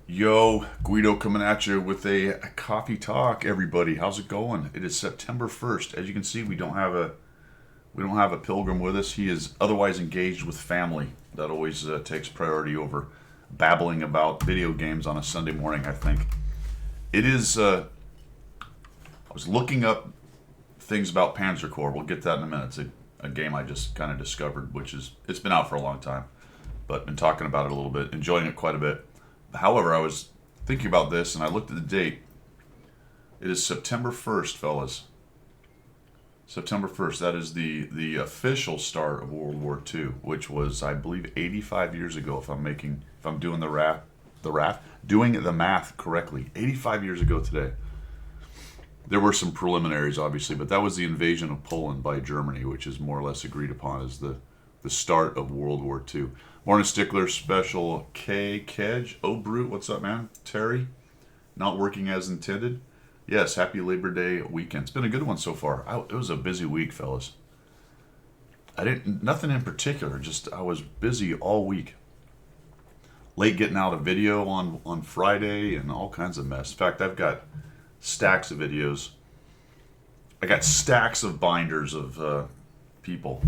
Yo, Guido coming at you with a coffee talk. Everybody, how's it going? It is September 1st. As you can see, we don't have a pilgrim with us. He is otherwise engaged with family. That always takes priority over babbling about video games on a Sunday morning. I think it is. I was looking up things about Panzer Corps. We'll get that in a minute. It's a game I just kind of discovered, which is it's been out for a long time, but been talking about it a little bit, enjoying it quite a bit. However, I was thinking about this and I looked at the date. It is September 1st, fellas. September 1st. That is the official start of World War II, which was, I believe, 85 years ago. If I'm doing doing the math correctly, 85 years ago today. There were some preliminaries, obviously, but that was the invasion of Poland by Germany, which is more or less agreed upon as the start of World War II. Morning Stickler, Special K, Kedge, Oh Brute, what's up, man? Terry, not working as intended. Yes, happy Labor Day weekend. It's been a good one so far. It was a busy week, fellas. Nothing in particular, just I was busy all week. Late getting out a video on Friday and all kinds of mess. In fact, I've got stacks of videos. I got stacks of binders of people.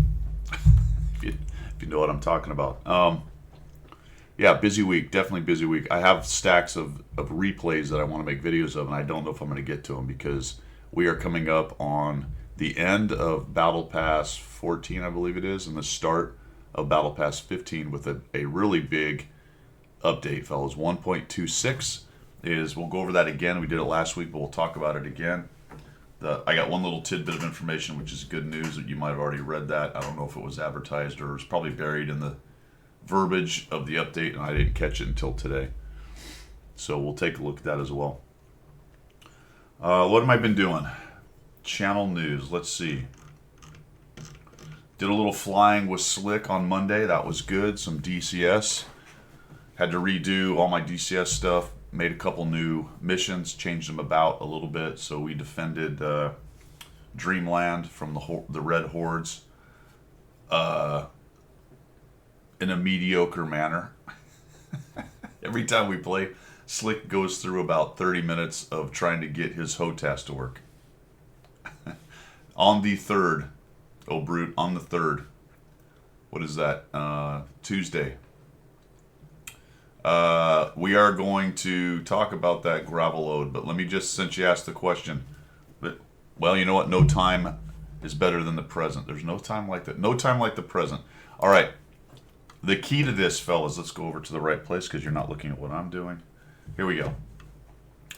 If you know what I'm talking about. Yeah, busy week. Definitely busy week. I have stacks of replays that I want to make videos of, and I don't know if I'm going to get to them because we are coming up on the end of Battle Pass 14, I believe it is, and the start of Battle Pass 15 with a really big update, fellas. 1.26 is, we'll go over that again. We did it last week, but we'll talk about it again. I got one little tidbit of information, which is good news that you might have already read that. I don't know if it was advertised or it was probably buried in the verbiage of the update, and I didn't catch it until today. So we'll take a look at that as well. What have I been doing? Channel news. Let's see. Did a little flying with Slick on Monday. That was good. Some DCS. Had to redo all my DCS stuff. Made a couple new missions. Changed them about a little bit. So we defended Dreamland from the Red Hordes in a mediocre manner. Every time we play, Slick goes through about 30 minutes of trying to get his HOTAS to work. On the 3rd, oh Brute, on the 3rd, what is that? Tuesday. We are going to talk about that gravel load, but let me just, since you asked the question, well, you know what? No time is better than the present. There's no time like that. No time like the present. All right. The key to this, fellas, let's go over to the right place because you're not looking at what I'm doing. Here we go.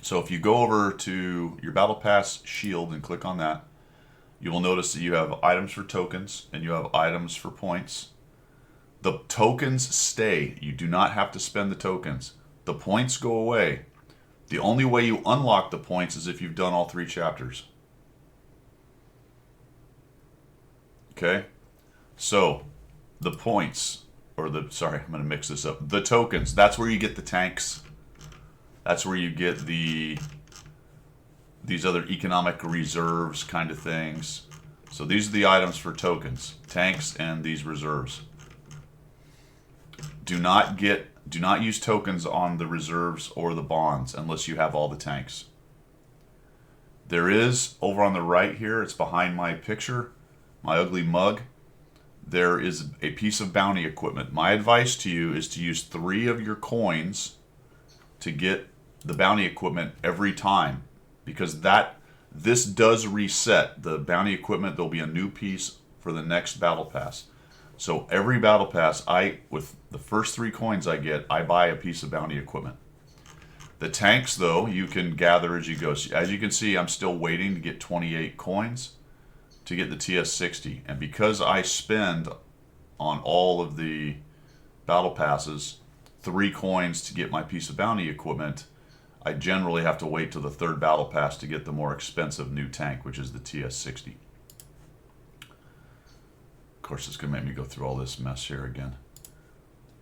So if you go over to your Battle Pass shield and click on that, you will notice that you have items for tokens and you have items for points. The tokens stay. You do not have to spend the tokens. The points go away. The only way you unlock the points is if you've done all 3 chapters. Okay? So, the points, I'm going to mix this up. The tokens, that's where you get the tanks. That's where you get these other economic reserves kind of things. So these are the items for tokens, tanks and these reserves. Do not use tokens on the reserves or the bonds unless you have all the tanks. There is, over on the right here, it's behind my picture, my ugly mug, there is a piece of bounty equipment. My advice to you is to use 3 of your coins to get the bounty equipment every time, because this does reset the bounty equipment. There'll be a new piece for the next battle pass. So every battle pass, with the first 3 coins I get, I buy a piece of bounty equipment. The tanks, though, you can gather as you go. As you can see, I'm still waiting to get 28 coins to get the TS60. And because I spend on all of the battle passes 3 coins to get my piece of bounty equipment, I generally have to wait till the 3rd battle pass to get the more expensive new tank, which is the TS60. Of course, it's going to make me go through all this mess here again.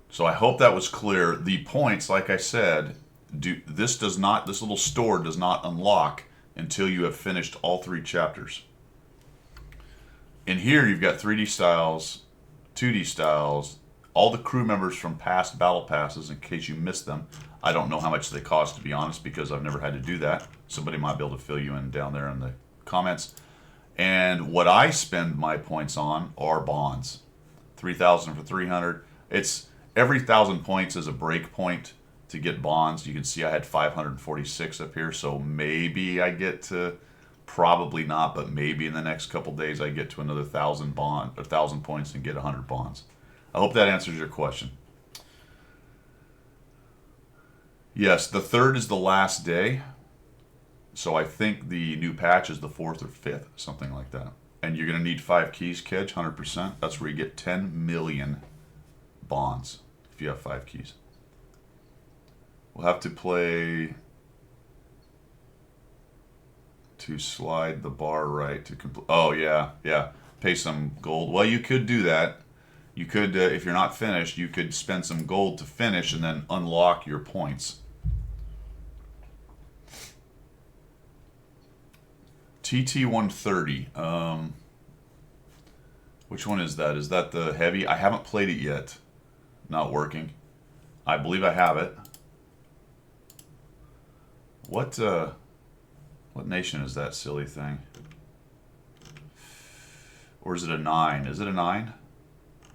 So I hope that was clear. The points, like I said, this little store does not unlock until you have finished all 3 chapters. In here, you've got 3D styles, 2D styles, all the crew members from past battle passes, in case you missed them. I don't know how much they cost, to be honest, because I've never had to do that. Somebody might be able to fill you in down there in the comments. And what I spend my points on are bonds. 3,000 for 300. It's every 1,000 points is a break point to get bonds. You can see I had 546 up here, so maybe I get to, probably not, but maybe in the next couple days I get to another 1,000 points and get 100 bonds. I hope that answers your question. Yes, the 3rd is the last day. So I think the new patch is the 4th or 5th, something like that. And you're going to need 5 keys, Kedge, 100%. That's where you get 10 million bonds if you have 5 keys. We'll have to play to slide the bar right to complete. Oh, yeah, yeah. Pay some gold. Well, you could do that. You could, if you're not finished, you could spend some gold to finish and then unlock your points. TT130. Which one is that? Is that the heavy? I haven't played it yet. Not working. I believe I have it. What nation is that silly thing? Or is it a 9? Is it a 9?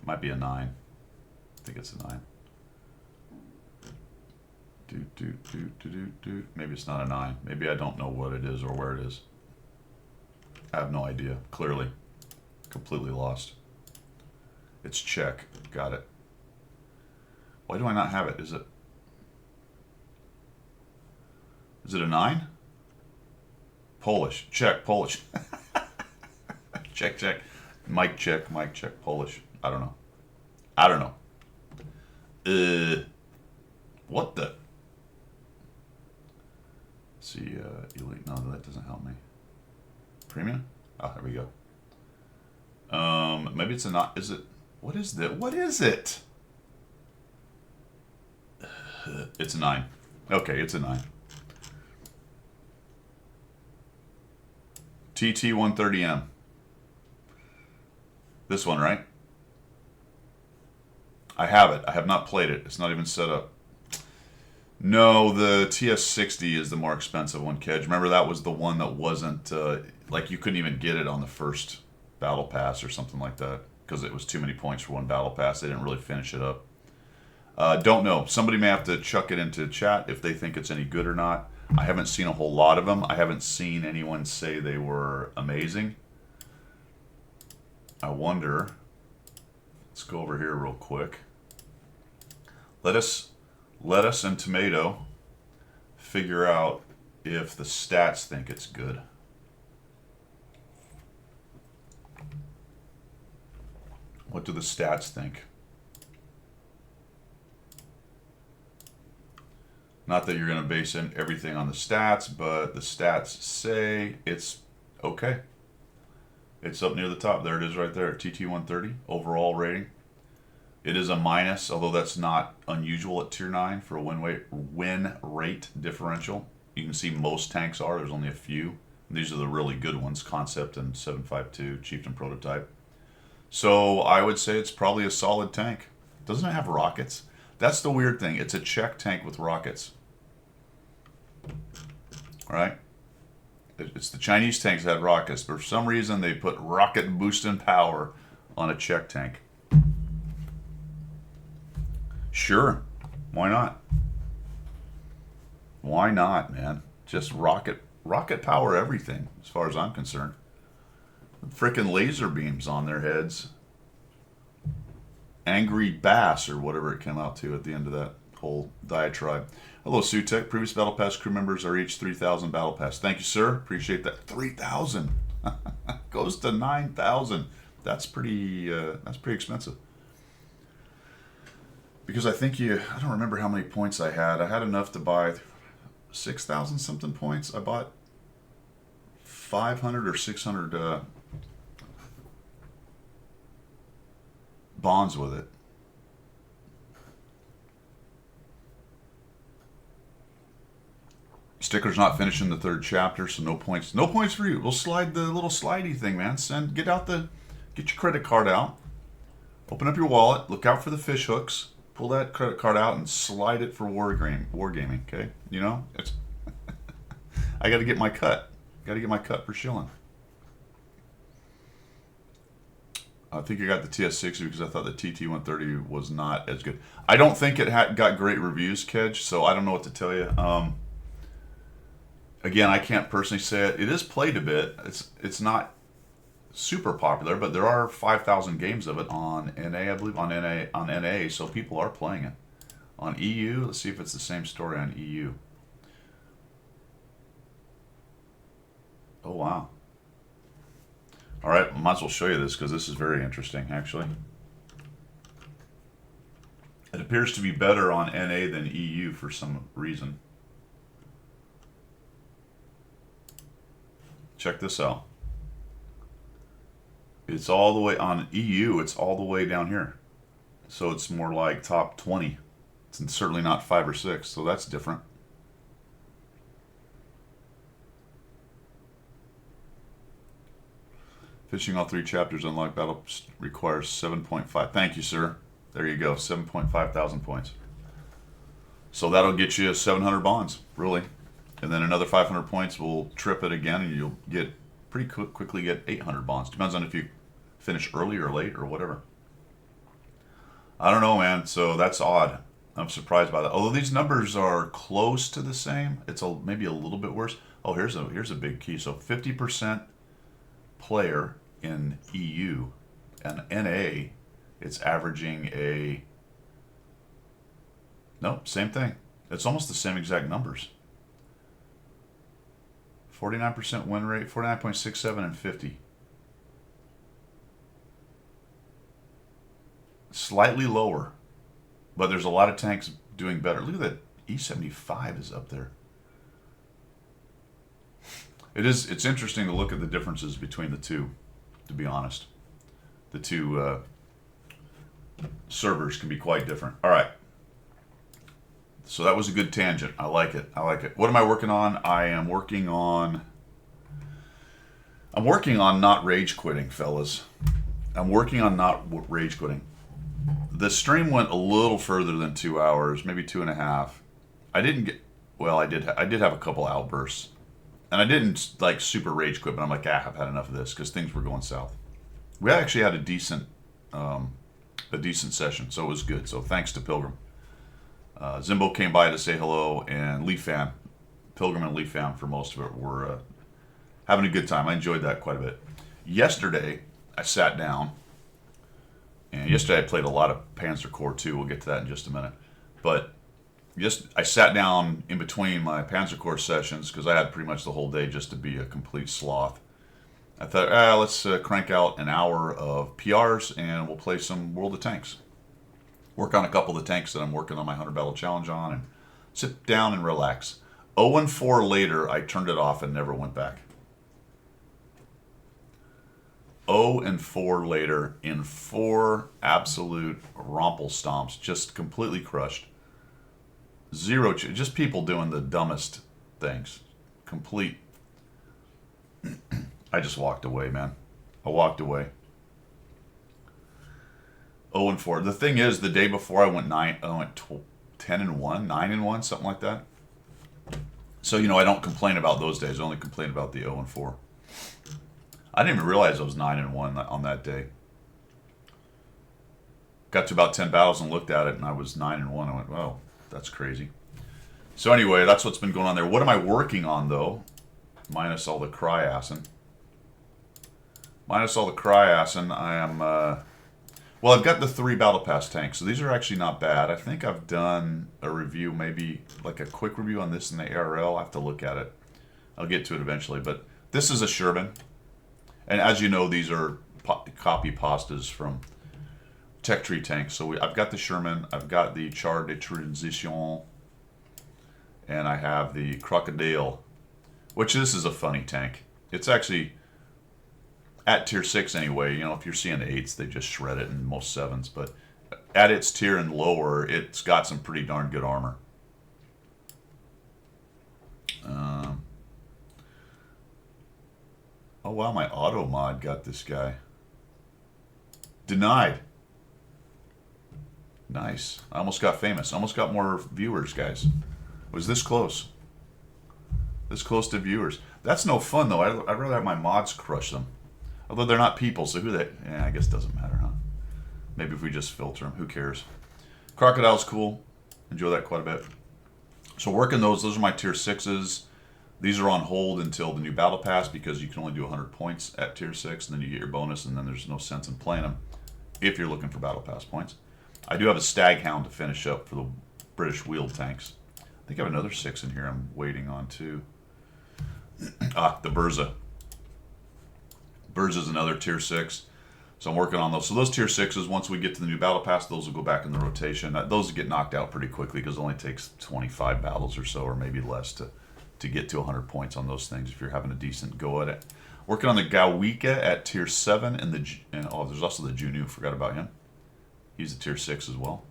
Might be a 9. I think it's a 9. Maybe it's not a 9. Maybe I don't know what it is or where it is. I have no idea. Clearly. Completely lost. It's Czech. Got it. Why do I not have it? Is it a 9? Polish. Czech. Polish. Czech. Mike Czech. Polish. I don't know. What the? Let's see, elite. No, that doesn't help me. Premium? Oh, there we go. Maybe it's a not. Is it? What is that? What is it? It's a 9. Okay, it's a 9. TT130M. This one, right? I have it. I have not played it. It's not even set up. No, the TS60 is the more expensive one, Kedge. Remember, that was the one that wasn't, like, you couldn't even get it on the first battle pass or something like that because it was too many points for one battle pass. They didn't really finish it up. Don't know. Somebody may have to chuck it into chat if they think it's any good or not. I haven't seen a whole lot of them. I haven't seen anyone say they were amazing. I wonder. Let's go over here real quick. Lettuce and tomato figure out if the stats think it's good. What do the stats think? Not that you're going to base everything on the stats, but the stats say it's okay. It's up near the top. There it is right there, TT130, overall rating. It is a minus, although that's not unusual at Tier 9 for a win rate differential. You can see most tanks are. There's only a few. These are the really good ones, Concept and 752, Chieftain Prototype. So I would say it's probably a solid tank. Doesn't it have rockets? That's the weird thing. It's a Czech tank with rockets. Right? It's the Chinese tanks that had rockets, but for some reason they put rocket boosting power on a Czech tank. Sure. Why not? Why not, man? Just rocket power everything, as far as I'm concerned. Frickin' laser beams on their heads. Angry Bass, or whatever it came out to at the end of that whole diatribe. Hello, Sutek. Previous Battle Pass crew members are each 3,000 Battle Pass. Thank you, sir. Appreciate that. 3,000 goes to 9,000. That's pretty expensive. Because I think I don't remember how many points I had. I had enough to buy 6,000 something points. I bought 500 or 600 bonds with it. Sticker's not finishing the 3rd chapter, so no points. No points for you. We'll slide the little slidey thing, man. Get your credit card out. Open up your wallet. Look out for the fish hooks. Pull that credit card out and slide it for wargaming. Okay, you know it's. I got to get my cut. Got to get my cut for shilling. I think I got the TS60 because I thought the TT130 was not as good. I don't think it got great reviews, Kedge, so I don't know what to tell you. Again, I can't personally say it. It is played a bit. It's not super popular, but there are 5,000 games of it on NA, I believe, on NA, so people are playing it. On EU, let's see if it's the same story on EU. Oh, wow. All right, might as well show you this because this is very interesting, actually. It appears to be better on NA than EU for some reason. Check this out. It's all the way on EU, it's all the way down here. So it's more like top 20. It's certainly not 5 or 6, so that's different. Fishing all 3 chapters unlock battle requires 7.5. Thank you, sir. There you go, 7.5 thousand points. So that'll get you 700 bonds, really. And then another 500 points will trip it again, and you'll get pretty quickly get 800 bonds. Depends on if you finish early or late or whatever. I don't know, man. So that's odd. I'm surprised by that. Although these numbers are close to the same, it's maybe a little bit worse. Oh, here's a big key. So 50% player in EU and NA, it's averaging nope, same thing. It's almost the same exact numbers. 49% win rate, 49.67 and 50. Slightly lower, but there's a lot of tanks doing better. Look at that, E75 is up there. It's interesting to look at the differences between the two, to be honest. The two servers can be quite different. All right. So that was a good tangent. I like it. What am I working on? I'm working on not rage quitting, fellas. I'm working on not rage quitting. The stream went a little further than 2 hours, maybe 2.5. I didn't get, well, I did have a couple outbursts. And I didn't like super rage quit, but I'm like, I've had enough of this because things were going south. We actually had a decent session, so it was good. So thanks to Pilgrim. Zimbo came by to say hello, and Leaf Fan, Pilgrim and Leaf Fan for most of it were having a good time. I enjoyed that quite a bit. Yesterday, I sat down, and yesterday I played a lot of Panzer Corps 2. We'll get to that in just a minute. But I sat down in between my Panzer Corps sessions because I had pretty much the whole day just to be a complete sloth. I thought, let's crank out an hour of PRs and we'll play some World of Tanks. Work on a couple of the tanks that I'm working on my 100 Battle Challenge on and sit down and relax. 0-4 later, I turned it off and never went back. 0-4 later in 4 absolute romple stomps, just completely crushed. Zero, just people doing the dumbest things. Complete. I just walked away, man. I walked away. 0-4. The thing is, the day before I went 10-1, 9-1, something like that. So, I don't complain about those days. I only complain about the 0-4. I didn't even realize I was 9-1 on that day. Got to about 10 battles and looked at it, and I was 9-1. I went, well, that's crazy. So anyway, that's what's been going on there. What am I working on, though? Minus all the cry-assing. I am... well, I've got the 3 Battle Pass tanks, so these are actually not bad. I think I've done a review, maybe like a quick review on this in the ARL. I have to look at it. I'll get to it eventually, but this is a Sherman. And as you know, these are copy pastas from Tech Tree tanks. So I've got the Sherman, I've got the Char de Transition, and I have the Crocodile, which this is a funny tank. It's actually at tier 6 anyway. If you're seeing 8s, they just shred it, and most 7s. But at its tier and lower, it's got some pretty darn good armor. Oh wow, my auto mod got this guy. Denied. Nice. I almost got famous. I almost got more viewers, guys. Was this close? This close to viewers. That's no fun, though. I'd rather have my mods crush them. Although they're not people, so who they... Yeah, I guess it doesn't matter, huh? Maybe if we just filter them. Who cares? Crocodile's cool. Enjoy that quite a bit. So working those are my tier 6s. These are on hold until the new battle pass because you can only do 100 points at tier 6, and then you get your bonus, and then there's no sense in playing them if you're looking for battle pass points. I do have a Staghound to finish up for the British wheeled tanks. I think I have another 6 in here I'm waiting on too. The Burza. Burza's another tier 6. So I'm working on those. So those tier 6s, once we get to the new battle pass, those will go back in the rotation. Those get knocked out pretty quickly because it only takes 25 battles or so, or maybe less, to get to 100 points on those things if you're having a decent go at it. Working on the Gawika at tier 7, and there's also the Junu. Forgot about him. He's a tier 6 as well.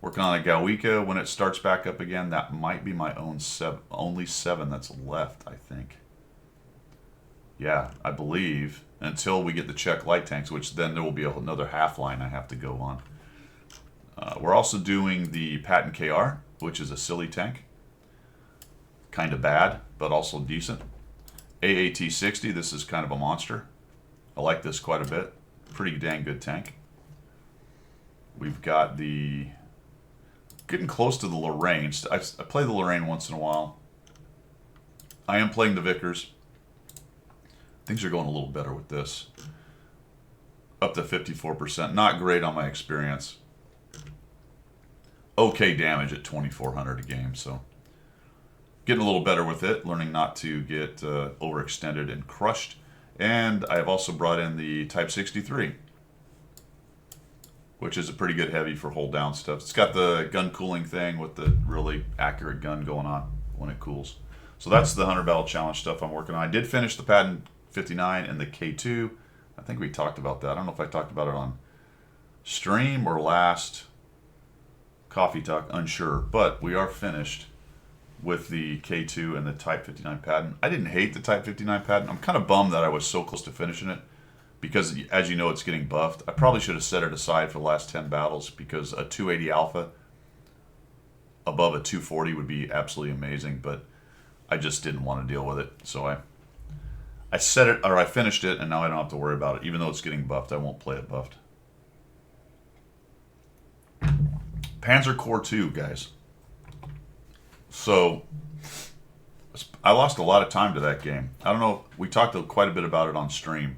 Working on the Gawika when it starts back up again. That might be my only 7 that's left, I think. Yeah, I believe, until we get the Czech light tanks, which then there will be another half line I have to go on. We're also doing the Patton KR, which is a silly tank. Kind of bad, but also decent. AAT-60, this is kind of a monster. I like this quite a bit. Pretty dang good tank. We've got the... Getting close to the Lorraine. I play the Lorraine once in a while. I am playing the Vickers. Things are going a little better with this. Up to 54%. Not great on my experience. Okay damage at 2,400 a game, so... Getting a little better with it. Learning not to get overextended and crushed. And I have also brought in the Type 63. Which is a pretty good heavy for hold down stuff. It's got the gun cooling thing with the really accurate gun going on when it cools. So that's the 100 Battle Challenge stuff I'm working on. I did finish the Patton 59 and the K2. I think we talked about that. I don't know if I talked about it on stream or last Coffee Talk, unsure. But we are finished with the K2 and the Type 59 Patton. I didn't hate the Type 59 Patton. I'm kind of bummed that I was so close to finishing it, because as you know, it's getting buffed. I probably should have set it aside for the last 10 battles, because a 280 alpha above a 240 would be absolutely amazing, but I just didn't want to deal with it. So I set it, or I finished it, and now I don't have to worry about it. Even though it's getting buffed, I won't play it buffed. Panzer Corps 2, guys. So I lost a lot of time to that game. I don't know, we talked quite a bit about it on stream,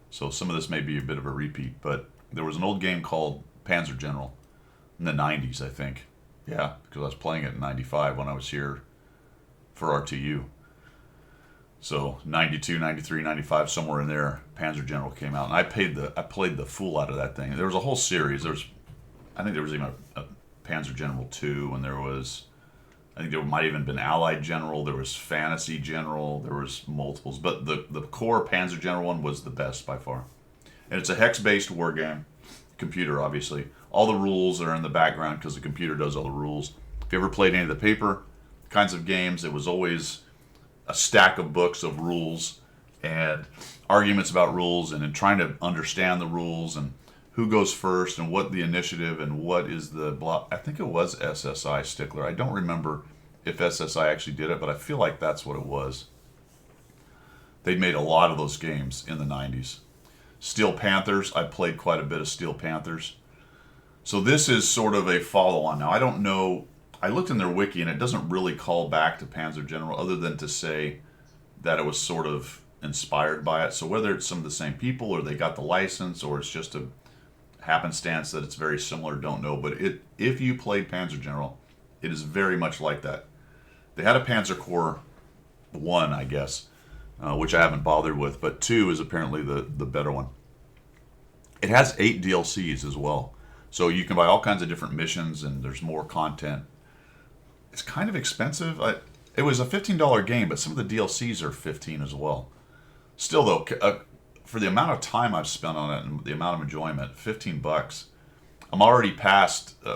so some of this may be a bit of a repeat, but there was an old game called Panzer General in the 90s, I think. Yeah, because I was playing it in 95 when I was here for RTU. So 92, 93, 95, somewhere in there, Panzer General came out, and I played the fool out of that thing. There was a whole series. I think there was even a Panzer General 2, and I think there might have even been Allied General, there was Fantasy General, there was multiples, but the core Panzer General one was the best by far. And it's a hex-based war game, computer obviously. All the rules are in the background because the computer does all the rules. If you ever played any of the paper kinds of games, it was always a stack of books of rules and arguments about rules, and in trying to understand the rules and who goes first and what the initiative and what is the block. I think it was SSI Stickler. I don't remember if SSI actually did it, but I feel like that's what it was. They made a lot of those games in the 90s. Steel Panthers, I played quite a bit of Steel Panthers. So this is sort of a follow-on. Now, I don't know, I looked in their wiki and it doesn't really call back to Panzer General other than to say that it was sort of inspired by it. So whether it's some of the same people or they got the license or it's just a happenstance that it's very similar, don't know. But if you played Panzer General, it is very much like that. They had a Panzer Corps 1, I guess, which I haven't bothered with, but 2 is apparently the better one. It has 8 DLCs as well, so you can buy all kinds of different missions, and there's more content. It's kind of expensive. It was a $15 game, but some of the DLCs are $15 as well. Still, though, for the amount of time I've spent on it and the amount of enjoyment, $15, I'm already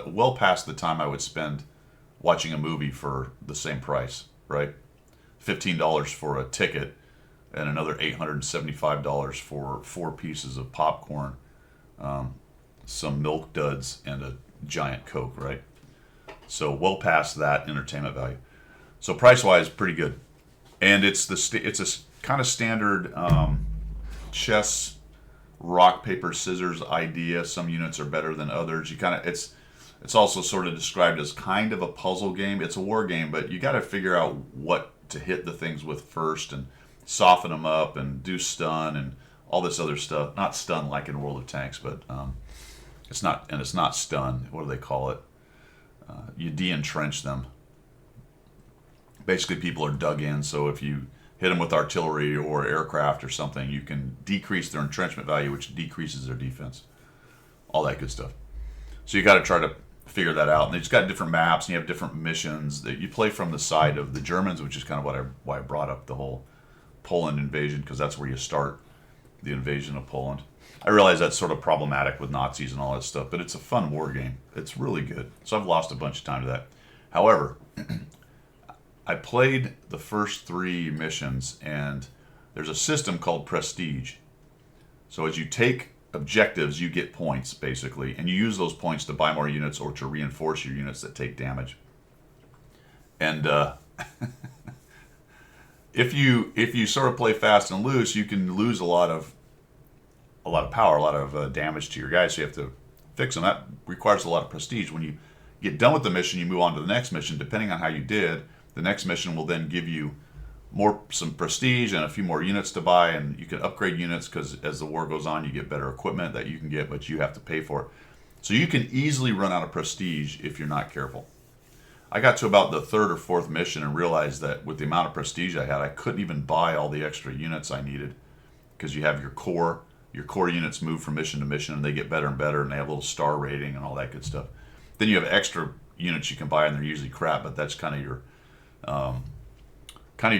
well past the time I would spend watching a movie for the same price, right? $15 for a ticket and another $875 for 4 pieces of popcorn. some Milk Duds and a giant Coke, right? So well past that entertainment value. So price wise, pretty good, and it's it's a kind of standard chess rock paper scissors idea. Some units are better than others. You kind of it's also sort of described as kind of a puzzle game. It's a war game, but you got to figure out what to hit the things with first and soften them up and do stun and all this other stuff. Not stun like in World of Tanks, but it's not stun. What do they call it? You de-entrench them. Basically, people are dug in, so if you hit them with artillery or aircraft or something, you can decrease their entrenchment value, which decreases their defense. All that good stuff. So you got to try to figure that out. And it's got different maps, and you have different missions that you play from the side of the Germans, which is kind of why I brought up the whole Poland invasion, because that's where you start the invasion of Poland. I realize that's sort of problematic with Nazis and all that stuff, but it's a fun war game. It's really good. So I've lost a bunch of time to that. However, I played the first 3 missions, and there's a system called Prestige. So as you take objectives, you get points, basically, and you use those points to buy more units or to reinforce your units that take damage. And if you sort of play fast and loose, you can lose a lot of power, a lot of damage to your guys, so you have to fix them. That requires a lot of prestige. When you get done with the mission, you move on to the next mission. Depending on how you did, the next mission will then give you some prestige and a few more units to buy, and you can upgrade units because as the war goes on, you get better equipment that you can get, but you have to pay for it. So you can easily run out of prestige if you're not careful. I got to about the 3rd or 4th mission and realized that with the amount of prestige I had, I couldn't even buy all the extra units I needed, because you have your core units move from mission to mission, and they get better and better, and they have a little star rating and all that good stuff. Then you have extra units you can buy, and they're usually crap, but that's kind of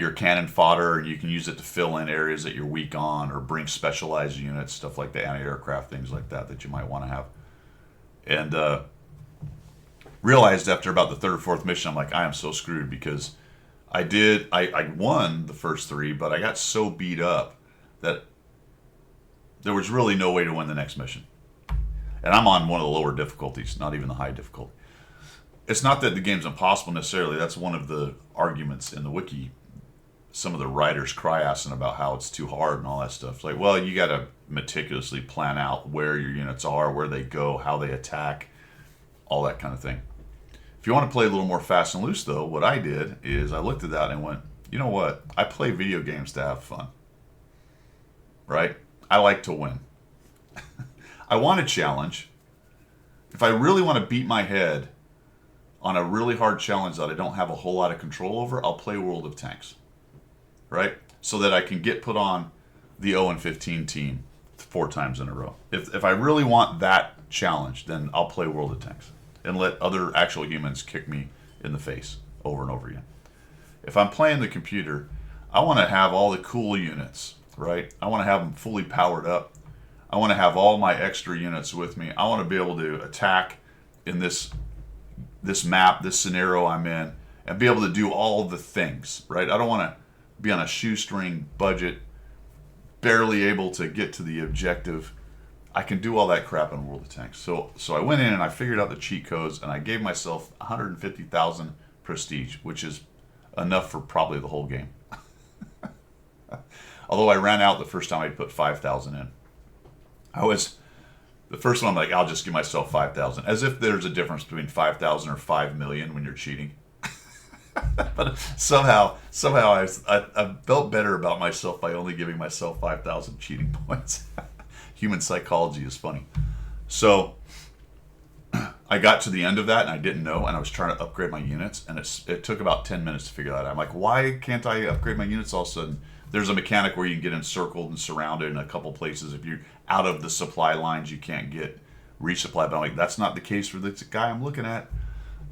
your cannon fodder, and you can use it to fill in areas that you're weak on, or bring specialized units, stuff like the anti-aircraft, things like that you might want to have. And realized after about the 3rd or 4th mission, I'm like, I am so screwed, because I won the first 3, but I got so beat up that there was really no way to win the next mission. And I'm on one of the lower difficulties, not even the high difficulty. It's not that the game's impossible necessarily. That's one of the arguments in the wiki. Some of the writers cry-assing about how it's too hard and all that stuff. It's like, well, you got to meticulously plan out where your units are, where they go, how they attack, all that kind of thing. If you want to play a little more fast and loose, though, what I did is I looked at that and went, you know what? I play video games to have fun. Right? I like to win. I want a challenge. If I really want to beat my head on a really hard challenge that I don't have a whole lot of control over, I'll play World of Tanks. Right? So that I can get put on the 0-15 team 4 times in a row. If I really want that challenge, then I'll play World of Tanks and let other actual humans kick me in the face over and over again. If I'm playing the computer, I want to have all the cool units, right? I want to have them fully powered up. I want to have all my extra units with me. I want to be able to attack in this map, this scenario I'm in, and be able to do all the things, right? I don't want to be on a shoestring budget, barely able to get to the objective. I can do all that crap in World of Tanks. So I went in and I figured out the cheat codes, and I gave myself 150,000 prestige, which is enough for probably the whole game. Although I ran out the first time I put 5,000 in. The first one I'm like, I'll just give myself 5,000. As if there's a difference between 5,000 or 5 million when you're cheating. But somehow I felt better about myself by only giving myself 5,000 cheating points. Human psychology is funny. So I got to the end of that and I didn't know, and I was trying to upgrade my units, and it took about 10 minutes to figure that out. I'm like, why can't I upgrade my units all of a sudden? There's a mechanic where you can get encircled and surrounded in a couple places. If you're out of the supply lines, you can't get resupply. But I'm like, that's not the case for this guy I'm looking at.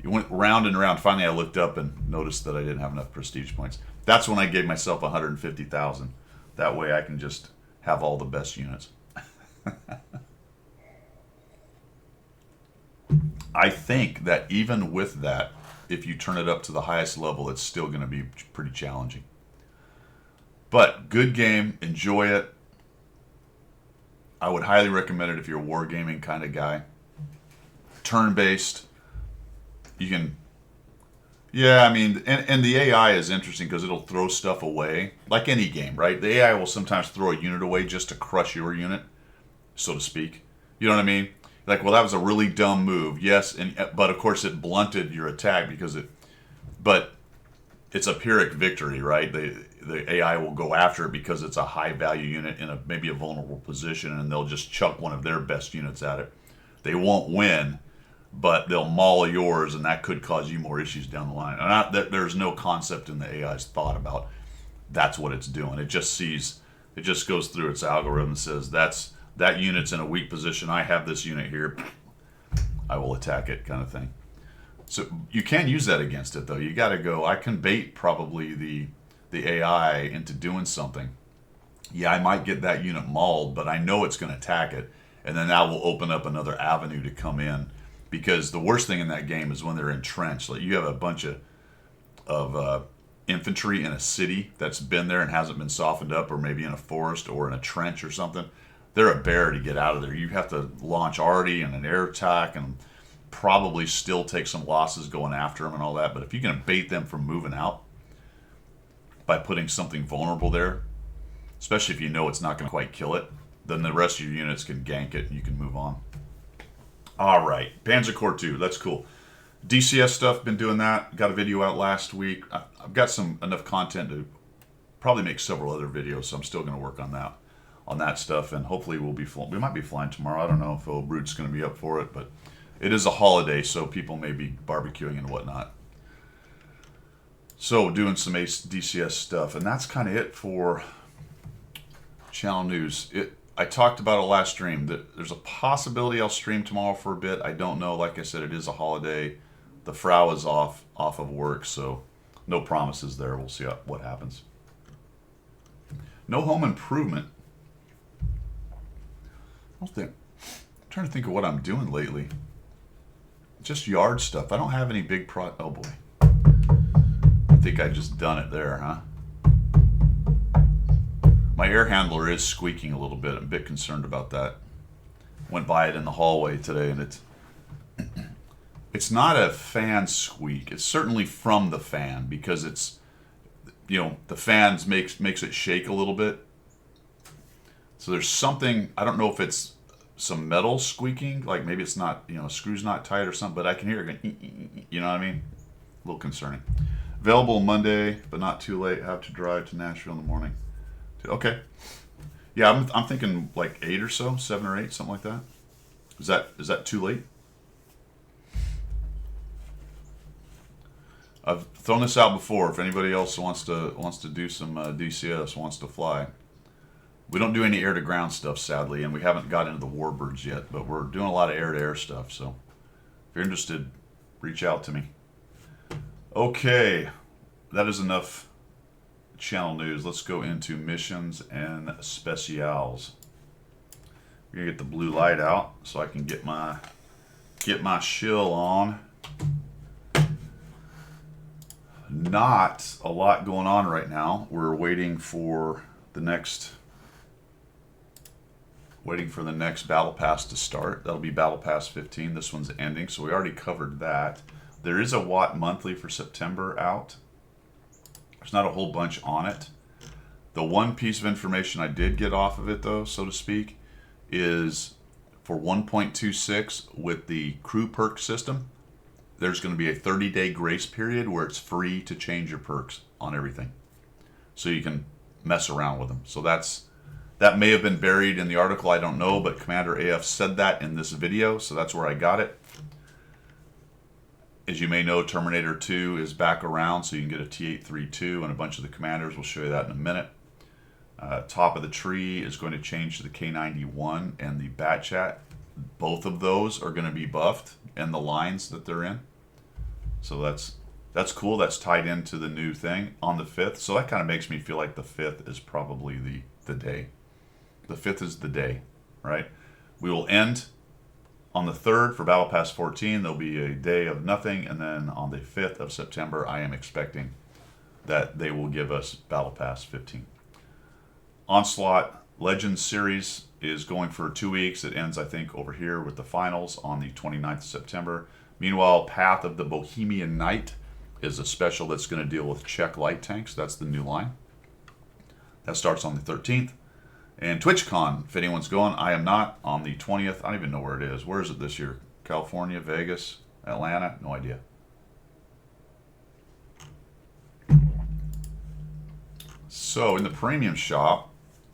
It went round and around. Finally, I looked up and noticed that I didn't have enough prestige points. That's when I gave myself 150,000. That way I can just have all the best units. I think that even with that, if you turn it up to the highest level, it's still going to be pretty challenging. But good game, enjoy it. I would highly recommend it if you're a wargaming kind of guy. Turn-based. You can... Yeah, I mean, and the AI is interesting because it'll throw stuff away. Like any game, right? The AI will sometimes throw a unit away just to crush your unit, so to speak. You know what I mean? Like, well, that was a really dumb move. Yes, but of course it blunted your attack because it... But it's a Pyrrhic victory, right? The AI will go after it because it's a high value unit in maybe a vulnerable position, and they'll just chuck one of their best units at it. They won't win, but they'll maul yours, and that could cause you more issues down the line. And there's no concept in the AI's thought about that's what it's doing. It just goes through its algorithm and says that unit's in a weak position. I have this unit here. I will attack it, kind of thing. So you can use that against it, though. You got to go. I can bait probably the AI into doing something. Yeah, I might get that unit mauled, but I know it's going to attack it, and then that will open up another avenue to come in. Because the worst thing in that game is when they're entrenched. Like, you have a bunch of infantry in a city that's been there and hasn't been softened up, or maybe in a forest or in a trench or something. They're a bear to get out of there. You have to launch arty and an air attack and probably still take some losses going after them and all that. But if you can bait them from moving out by putting something vulnerable there, especially if you know it's not going to quite kill it, then the rest of your units can gank it and you can move on. All right, Panzer Corps 2, that's cool. DCS stuff, been doing that. Got a video out last week. I've got enough content to probably make several other videos, so I'm still going to work on that stuff, and hopefully we might be flying tomorrow. I don't know if Old Brute's going to be up for it, but it is a holiday, so people may be barbecuing and whatnot. So doing some DCS stuff, and that's kind of it for channel news. I talked about it last stream that there's a possibility I'll stream tomorrow for a bit. I don't know. Like I said, it is a holiday. The Frau is off of work, so no promises there. We'll see what happens. No home improvement. I'm trying to think of what I'm doing lately. Just yard stuff. I don't have any big oh boy. I think I just done it there, huh? My air handler is squeaking a little bit. I'm a bit concerned about that. Went by it in the hallway today, and it's not a fan squeak. It's certainly from the fan, because it's, the fans makes it shake a little bit. So there's something, I don't know if it's some metal squeaking, like maybe it's not, a screw's not tight or something, but I can hear it going, you know what I mean? A little concerning. Available Monday, but not too late. Have to drive to Nashville in the morning. Okay. Yeah, I'm thinking like 8 or so, 7 or 8, something like that. Is that too late? I've thrown this out before. If anybody else wants to do some DCS, wants to fly. We don't do any air-to-ground stuff, sadly, and we haven't got into the warbirds yet, but we're doing a lot of air-to-air stuff, so if you're interested, reach out to me. Okay, that is enough channel news. Let's go into missions and specials. We're gonna get the blue light out so I can get my shill on. Not a lot going on right now. We're waiting for the next battle pass to start. That'll be battle pass 15. This one's ending, so we already covered that. There is a Watt monthly for September out. There's not a whole bunch on it. The one piece of information I did get off of it, though, so to speak, is for 1.26 with the crew perk system, there's going to be a 30-day grace period where it's free to change your perks on everything. So you can mess around with them. So that may have been buried in the article, I don't know, but Commander AF said that in this video, so that's where I got it. As you may know, Terminator 2 is back around, so you can get a T-832 and a bunch of the commanders. We'll show you that in a minute. Top of the tree is going to change to the K91 and the Bat Chat. Both of those are going to be buffed and the lines that they're in. So that's cool. That's tied into the new thing on the 5th. So that kind of makes me feel like the 5th is probably the day. The 5th is the day, right? We will end on the 3rd for Battle Pass 14. There'll be a day of nothing, and then on the 5th of September, I am expecting that they will give us Battle Pass 15. Onslaught Legends series is going for 2 weeks. It ends, I think, over here with the finals on the 29th of September. Meanwhile, Path of the Bohemian Knight is a special that's going to deal with Czech light tanks. That's the new line. That starts on the 13th. And TwitchCon, if anyone's going, I am not, on the 20th. I don't even know where it is. Where is it this year? California, Vegas, Atlanta? No idea. So in the premium shop,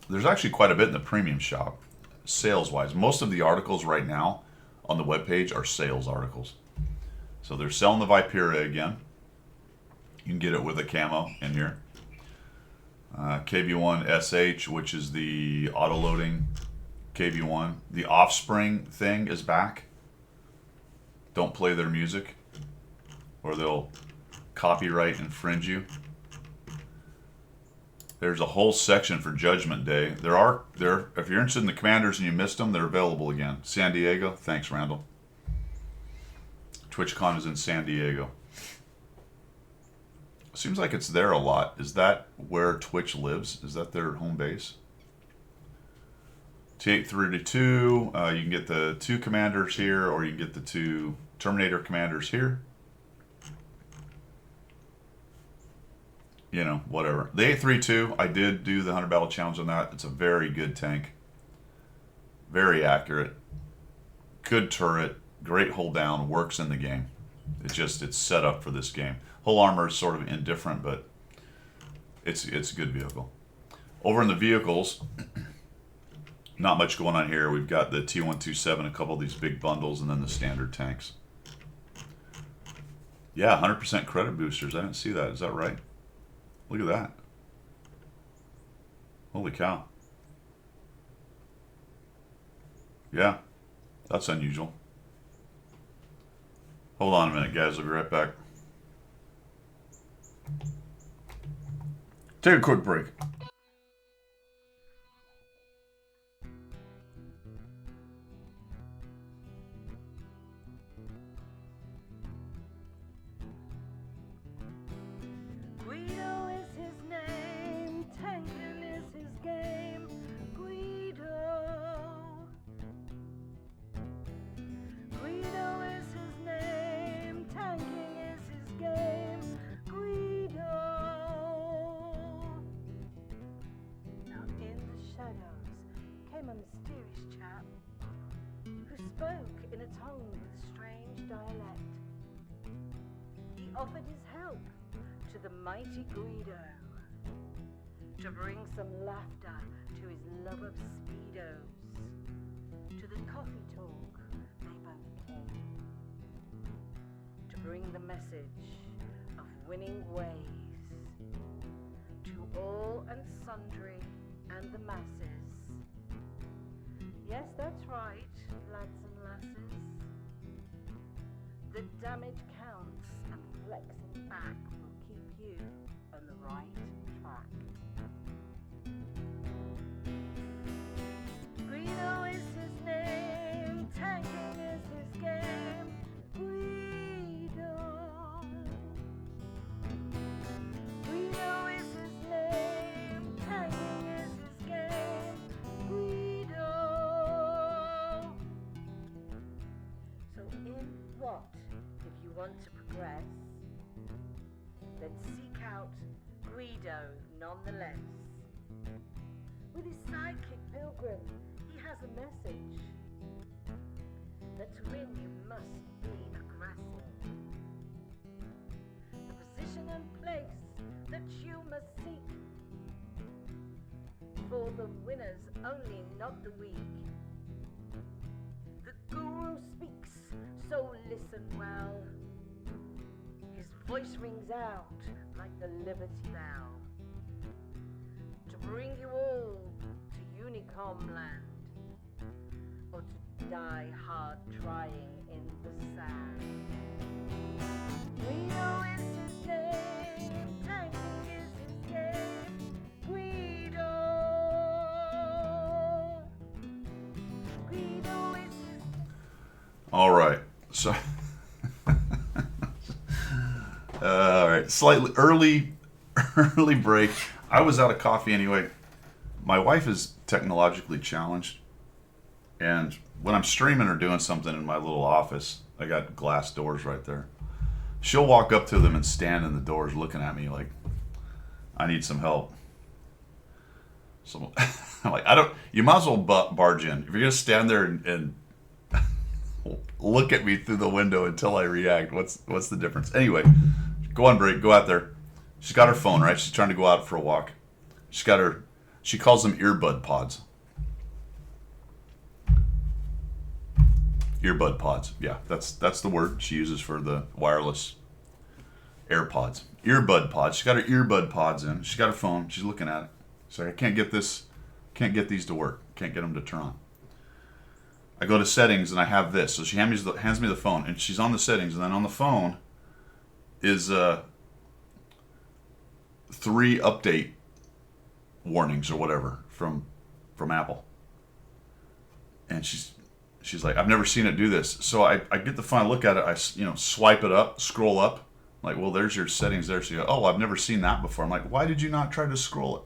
there's actually quite a bit in the premium shop, sales-wise. Most of the articles right now on the webpage are sales articles. So they're selling the Vipera again. You can get it with a camo in here. KV1 SH, which is the auto-loading KV1. The Offspring thing is back. Don't play their music, or they'll copyright infringe you. There's a whole section for Judgment Day. If you're interested in the Commanders and you missed them, they're available again. San Diego. Thanks, Randall. TwitchCon is in San Diego. Seems like it's there a lot. Is that where Twitch lives? Is that their home base? T832. You can get the 2 Commanders here, or you can get the 2 Terminator Commanders here. You know, whatever. The 832, I did do the 100 battle challenge on that. It's a very good tank. Very accurate. Good turret. Great hold down. Works in the game. It's set up for this game. Whole armor is sort of indifferent, but it's a good vehicle. Over in the vehicles, not much going on here. We've got the T127, a couple of these big bundles, and then the standard tanks. Yeah, 100% credit boosters. I didn't see that. Is that right? Look at that. Holy cow. Yeah, that's unusual. Hold on a minute, guys. I'll be right back. Take a quick break. Guido is his name, tanking is his game. Guido is his name, tanking is his game. Guido. Now in the shadows came a mysterious chap who spoke in a tongue with strange dialect. He offered his help to the mighty Guido, to bring some laughter to his love of speedos. To the coffee talk they both came, to bring the message of winning ways to all and sundry and the masses. Yes, that's right, lads and lasses. The damage counts, and flexing back will keep you on the right track. Guido is his name, tanking is his game. Guido. Guido is his name, tanking is his game. Guido. So in what, if you want to progress, then seek out Guido nonetheless. With his sidekick Pilgrim, he has a message that to win you must be aggressive. The position and place that you must seek, for the winners only, not the weak. The guru speaks, so listen well. His voice rings out like the Liberty Bell, to bring you all to Unicom land, or to die hard trying in the sand. Guido is his name, tanking is his game. Guido. Guido is his... All right. So, all right. Slightly early break. I was out of coffee anyway. My wife is technologically challenged, And when I'm streaming or doing something in my little office, I got glass doors right there. She'll walk up to them and stand in the doors looking at me like, I need some help. So I'm like, you might as well barge in. If you're going to stand there and look at me through the window until I react, what's the difference? Anyway, go on break, go out there. She's got her phone, right? She's trying to go out for a walk. She calls them earbud pods. Earbud pods. Yeah, that's the word she uses for the wireless AirPods. Earbud pods. She got her earbud pods in. She's got her phone. She's looking at it. She's like, I can't get these to work. Can't get them to turn on. I go to settings and I have this. So she hands me the phone and she's on the settings, and then on the phone is 3 update warnings or whatever from Apple. And she's like, I've never seen it do this. So I get the phone, I look at it, I swipe it up, scroll up. I'm like, well, there's your settings there. So you go, oh, I've never seen that before. I'm like, why did you not try to scroll it?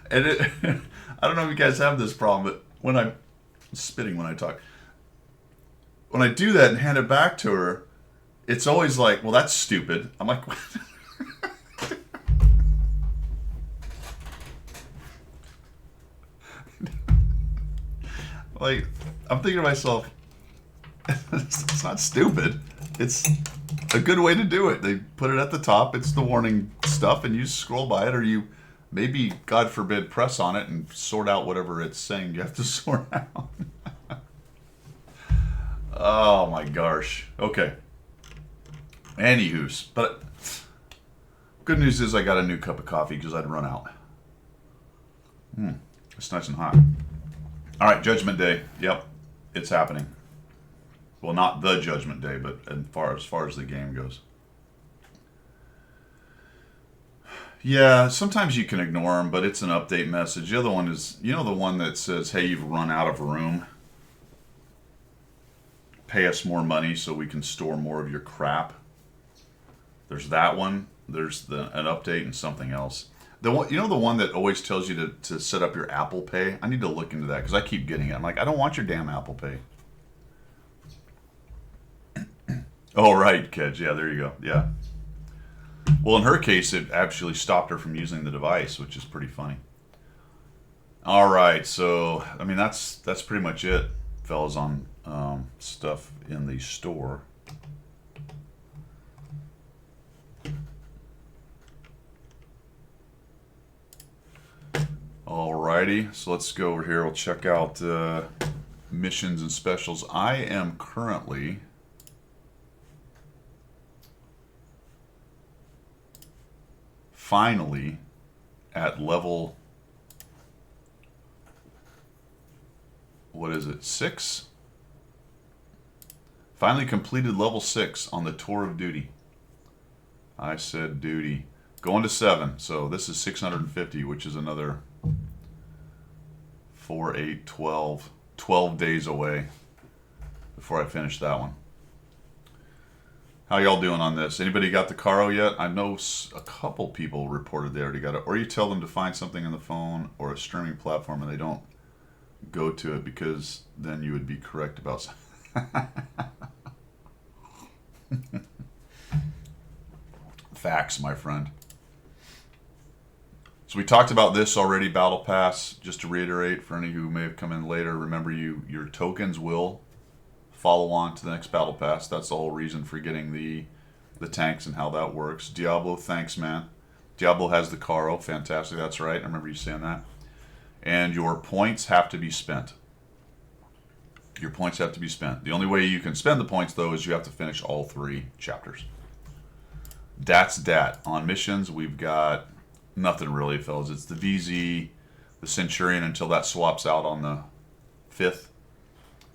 And I don't know if you guys have this problem, but when I'm spitting when I talk, when I do that and hand it back to her, it's always like, well, that's stupid. I'm like, what? Like, I'm thinking to myself, it's not stupid. It's a good way to do it. They put it at the top. It's the warning stuff, and you scroll by it, or you maybe, God forbid, press on it and sort out whatever it's saying you have to sort out. Oh my gosh. Okay. Anywho's, but good news is I got a new cup of coffee because I'd run out. It's nice and hot. All right, Judgment Day. Yep, it's happening. Well, not the Judgment Day, but as far as the game goes. Yeah, sometimes you can ignore them, but it's an update message. The other one is, the one that says, hey, you've run out of room. Pay us more money so we can store more of your crap. There's that one. There's an update and something else. The one, the one that always tells you to set up your Apple Pay? I need to look into that because I keep getting it. I'm like, I don't want your damn Apple Pay. Oh, right, Kedge. Yeah, there you go. Yeah. Well, in her case, it actually stopped her from using the device, which is pretty funny. All right, so, I mean, that's pretty much it, fellas, on stuff in the store. Alrighty, so let's go over here. We'll check out missions and specials. I am currently finally at level, what is it, 6? Finally completed level 6 on the Tour of Duty. I said duty. Going to 7, so this is 650, which is another 4, 8, 12 days away before I finish that one. How y'all doing on this? Anybody got the Caro yet? I know a couple people reported they already got it. Or you tell them to find something on the phone or a streaming platform and they don't go to it, because then you would be correct about something. Facts, my friend. So we talked about this already, Battle Pass. Just to reiterate for any who may have come in later, remember your tokens will follow on to the next Battle Pass. That's the whole reason for getting the tanks and how that works. Diablo, thanks, man. Diablo has the Caro. Fantastic. That's right. I remember you saying that. And your points have to be spent. Your points have to be spent. The only way you can spend the points, though, is you have to finish all 3 chapters. That's that. On missions, we've got nothing really, fellas. It's the VZ, the Centurion, until that swaps out on the 5th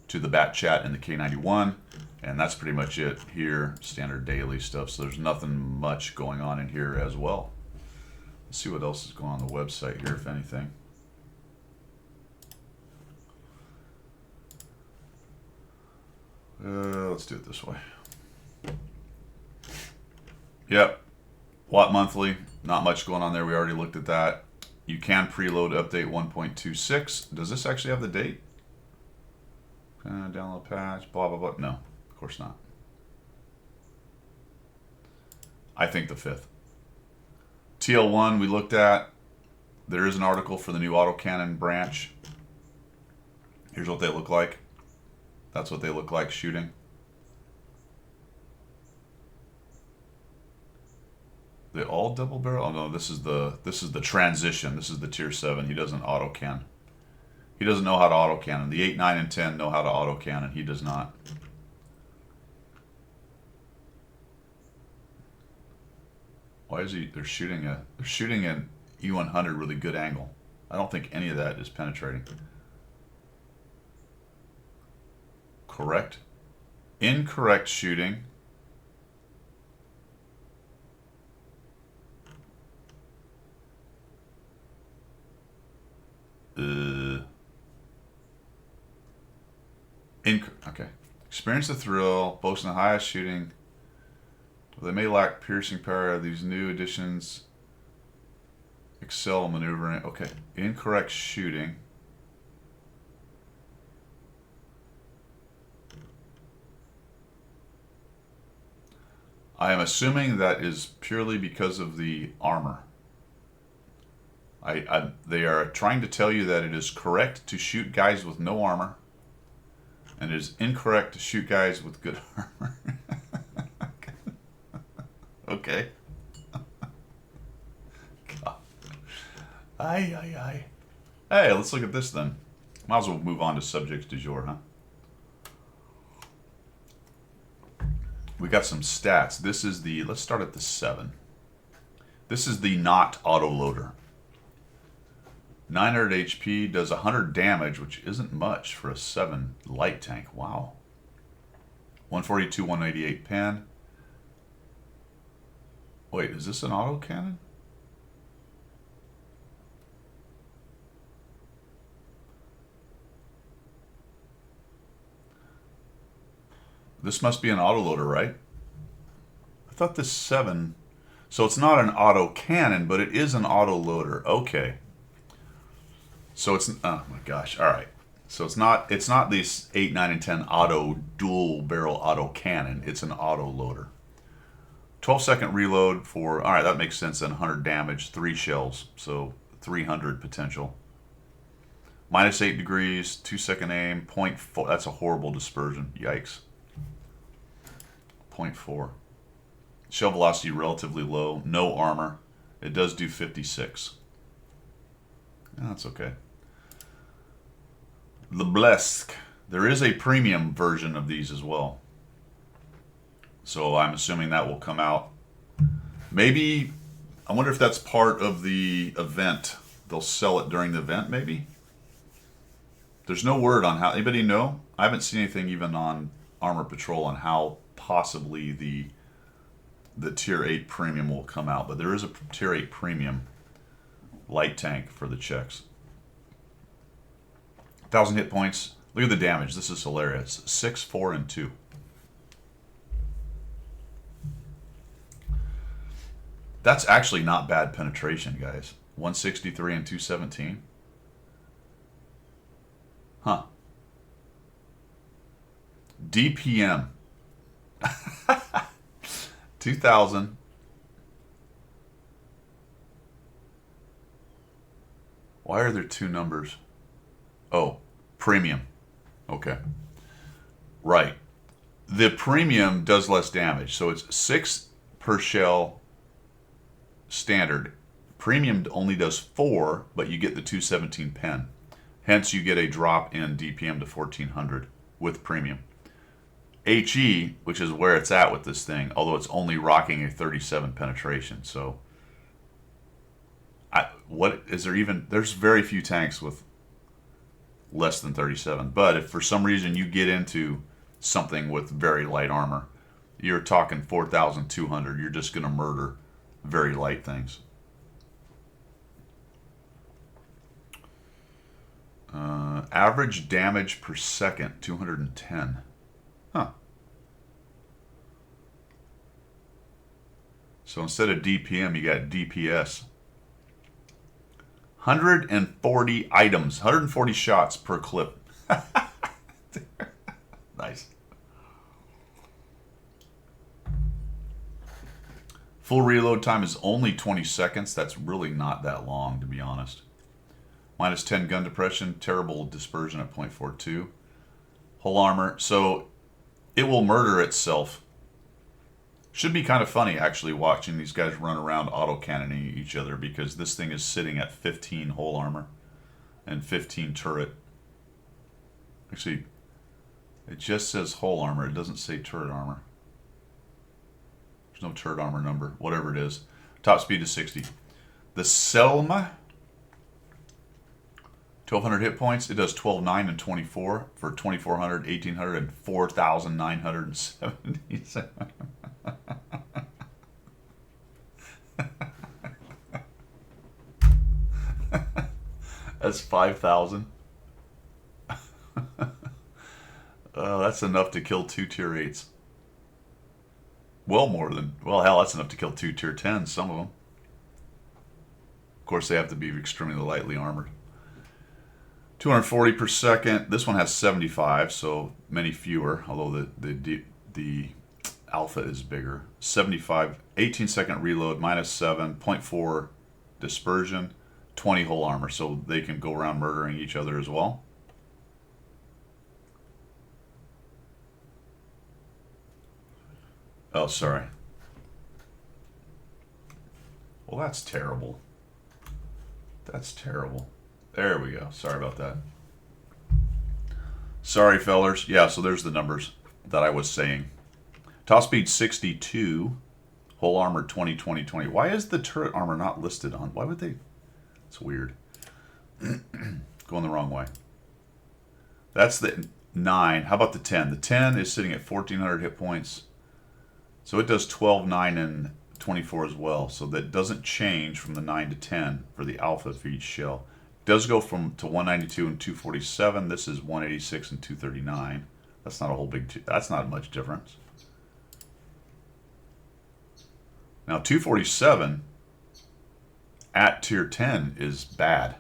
to the Bat Chat and the K91. And that's pretty much it here. Standard daily stuff. So there's nothing much going on in here as well. Let's see what else is going on the website here, if anything. Let's do it this way. Yep. Watt Monthly. Not much going on there. We already looked at that. You can preload update 1.26. Does this actually have the date? Download patch, blah, blah, blah. No, of course not. I think the 5th. TL1 we looked at. There is an article for the new autocannon branch. Here's what they look like. That's what they look like shooting. They all double barrel? Oh no, this is the transition. This is the tier 7. He doesn't autocan. He doesn't know how to autocannon. The 8, 9, and 10 know how to autocannon. He does not. Why is he? They're shooting an E100 really good angle. I don't think any of that is penetrating. Correct. Incorrect shooting. Okay. Experience the thrill, boasting the highest shooting. They may lack piercing power. These new additions excel maneuvering. Okay. Incorrect shooting. I am assuming that is purely because of the armor. They are trying to tell you that it is correct to shoot guys with no armor, and it is incorrect to shoot guys with good armor. Okay. God. Aye. Hey, let's look at this then. Might as well move on to subjects du jour, huh? We got some stats. This is the, let's start at the 7. This is the not autoloader. 900 HP, does 100 damage, which isn't much for a 7 light tank. Wow. 142, 188 pen. Wait, is this an autocannon? This must be an autoloader, right? I thought this 7... So it's not an autocannon, but it is an autoloader. Okay. So it's... Oh my gosh. All right. So it's not this 8, 9, and 10 auto dual barrel autocannon. It's an autoloader. 12-second reload for... All right, that makes sense then. 100 damage, 3 shells. So 300 potential. Minus 8 degrees, 2-second aim, 0.4. That's a horrible dispersion. Yikes. 0.4. Shell velocity relatively low. No armor. It does do 56. Yeah, that's okay. Leblesk. There is a premium version of these as well. So I'm assuming that will come out. Maybe, I wonder if that's part of the event. They'll sell it during the event, maybe? There's no word on how, anybody know? I haven't seen anything even on Armor Patrol on how possibly the Tier 8 Premium will come out. But there is a Tier 8 Premium light tank for the Czechs. 1,000 hit points. Look at the damage. This is hilarious. 6, 4, and 2. That's actually not bad penetration, guys. 163 and 217. Huh. DPM. 2,000. Why are there 2 numbers? Oh, premium. Okay. Right. The premium does less damage. So it's 6 per shell standard. Premium only does 4, but you get the 217 pen. Hence, you get a drop in DPM to 1,400 with premium. HE, which is where it's at with this thing, although it's only rocking a 37 penetration. So, what is there even? There's very few tanks with less than 37. But if for some reason you get into something with very light armor, you're talking 4,200. You're just going to murder very light things. Average damage per second, 210. Huh. So instead of DPM, you got DPS. 140 items, 140 shots per clip. Nice. Full reload time is only 20 seconds. That's really not that long, to be honest. Minus 10 gun depression, terrible dispersion at 0.42. Whole armor. So it will murder itself. Should be kind of funny, actually, watching these guys run around auto-cannoning each other, because this thing is sitting at 15 whole armor and 15 turret. Actually, it just says whole armor. It doesn't say turret armor. There's no turret armor number, whatever it is. Top speed is 60. The Selma, 1,200 hit points. It does 12, 9, and 24 for 2,400, 1,800, and 4,977. That's 5,000. That's enough to kill 2 tier 8s. Well, more than, well, hell, that's enough to kill 2 tier 10s, some of them. Of course, they have to be extremely lightly armored. 240 per second. This one has 75, so many fewer, although the alpha is bigger. 75, 18-second reload, minus 7, 0.4 dispersion, 20 whole armor, so they can go around murdering each other as well. Oh, sorry. Well, that's terrible. That's terrible. There we go. Sorry about that. Sorry, fellers. Yeah, so there's the numbers that I was saying. Top speed 62. Whole armor 20, 20, 20. Why is the turret armor not listed on? Why would they? It's weird. Going the wrong way. That's the 9. How about the 10? The 10 is sitting at 1,400 hit points. So it does 12, 9, and 24 as well. So that doesn't change from the 9 to 10 for the alpha for each shell. It does go to 192 and 247. This is 186 and 239. That's not a whole big. That's not much difference. Now 247 at tier 10 is bad.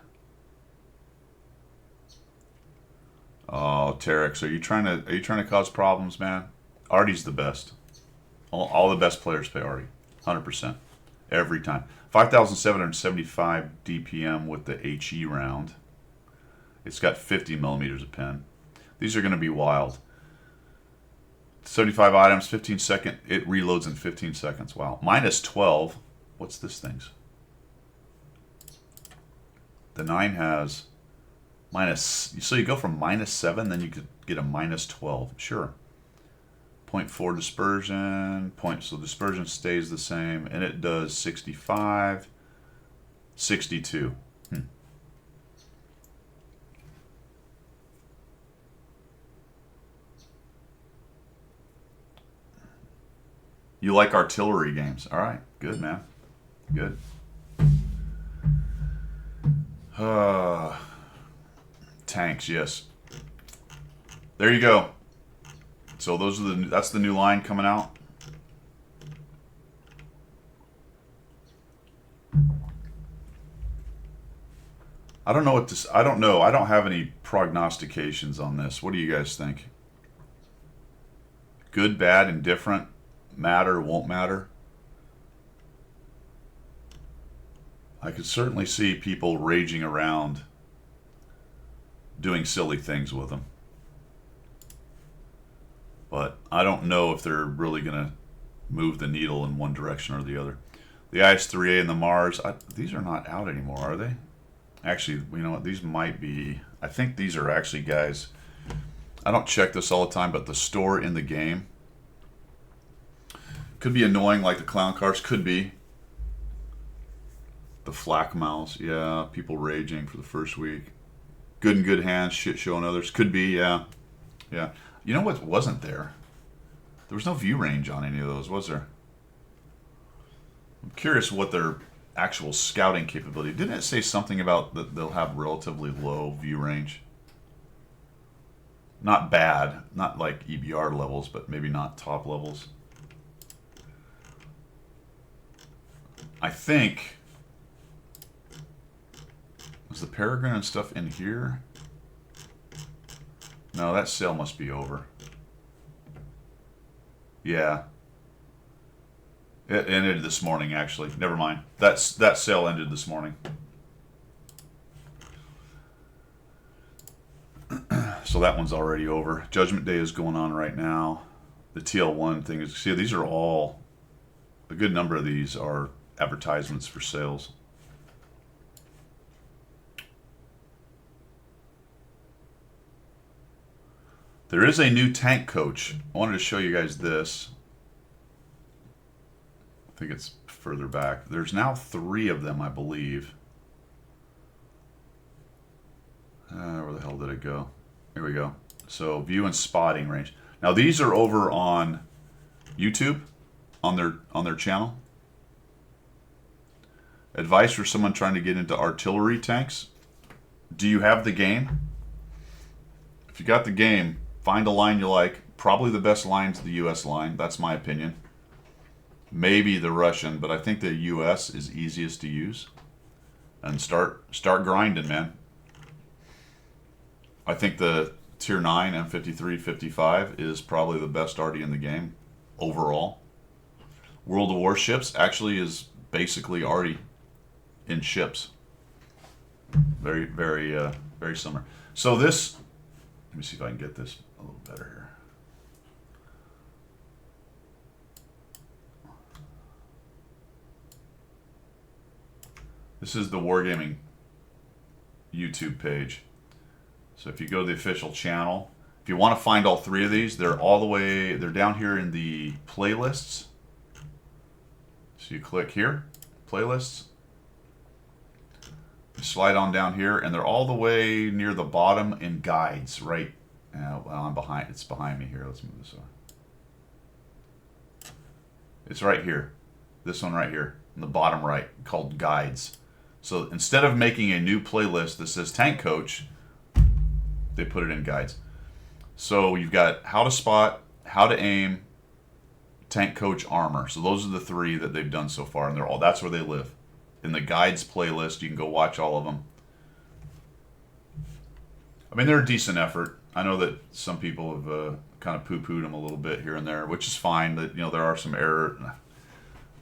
Oh, Terex, are you trying to cause problems, man? Artie's the best. All the best players play Artie, 100%, every time. 5,775 DPM with the HE round. It's got 50 millimeters of pen. These are going to be wild. 75 items, 15 second. It reloads in 15 seconds. Wow. Minus 12. What's this thing's? The 9 has minus. So you go from minus 7, then you could get a minus 12. Sure. 0.4 dispersion. So dispersion stays the same. And it does 65, 62. You like artillery games. All right. Good, man. Good. Tanks, yes. There you go. So those are that's the new line coming out. I don't know what this. I don't know. I don't have any prognostications on this. What do you guys think? Good, bad, indifferent, matter, won't matter. I could certainly see people raging around doing silly things with them. But I don't know if they're really going to move the needle in one direction or the other. The IS-3A and the Mars, these are not out anymore, are they? Actually, you know what? These might be. I think these are actually, guys, I don't check this all the time, but the store in the game could be annoying, like the clown cars. Could be. The flak mouse, yeah. People raging for the first week. Good in good hands, shit showing others. Could be, yeah. Yeah. You know what wasn't there? There was no view range on any of those, was there? I'm curious what their actual scouting capability. Didn't it say something about that they'll have relatively low view range? Not bad, not like EBR levels, but maybe not top levels. I think, was the Peregrine and stuff in here? No, that sale must be over. Yeah. It ended this morning, actually. Never mind. That sale ended this morning. So that one's already over. Judgment Day is going on right now. The TL1 thing is, see, these are all, a good number of these are advertisements for sales. There is a new tank coach. I wanted to show you guys this. I think it's further back. There's now 3 of them, I believe. Where the hell did it go? Here we go. So view and spotting range. Now these are over on YouTube, on their channel. Advice for someone trying to get into artillery tanks. Do you have the game? If you got the game, find a line you like. Probably the best line's the US line. That's my opinion. Maybe the Russian, but I think the US is easiest to use. And start grinding, man. I think the Tier 9 M53 55 is probably the best arty in the game overall. World of Warships actually is basically arty in ships. Very, very, very similar. So this, let me see if I can get this a little better here. This is the Wargaming YouTube page. So if you go to the official channel, if you want to find all 3 of these, they're down here in the playlists. So you click here, playlists. You slide on down here, and they're all the way near the bottom in guides, right? Well, I'm behind. It's behind me here. Let's move this on. It's right here. This one right here, in the bottom right, called guides. So instead of making a new playlist that says Tank Coach, they put it in guides. So you've got how to spot, how to aim, Tank Coach armor. So those are the 3 that they've done so far, and that's where they live. In the guides playlist, you can go watch all of them. I mean, they're a decent effort. I know that some people have kind of poo-pooed them a little bit here and there, which is fine. That there are some errors.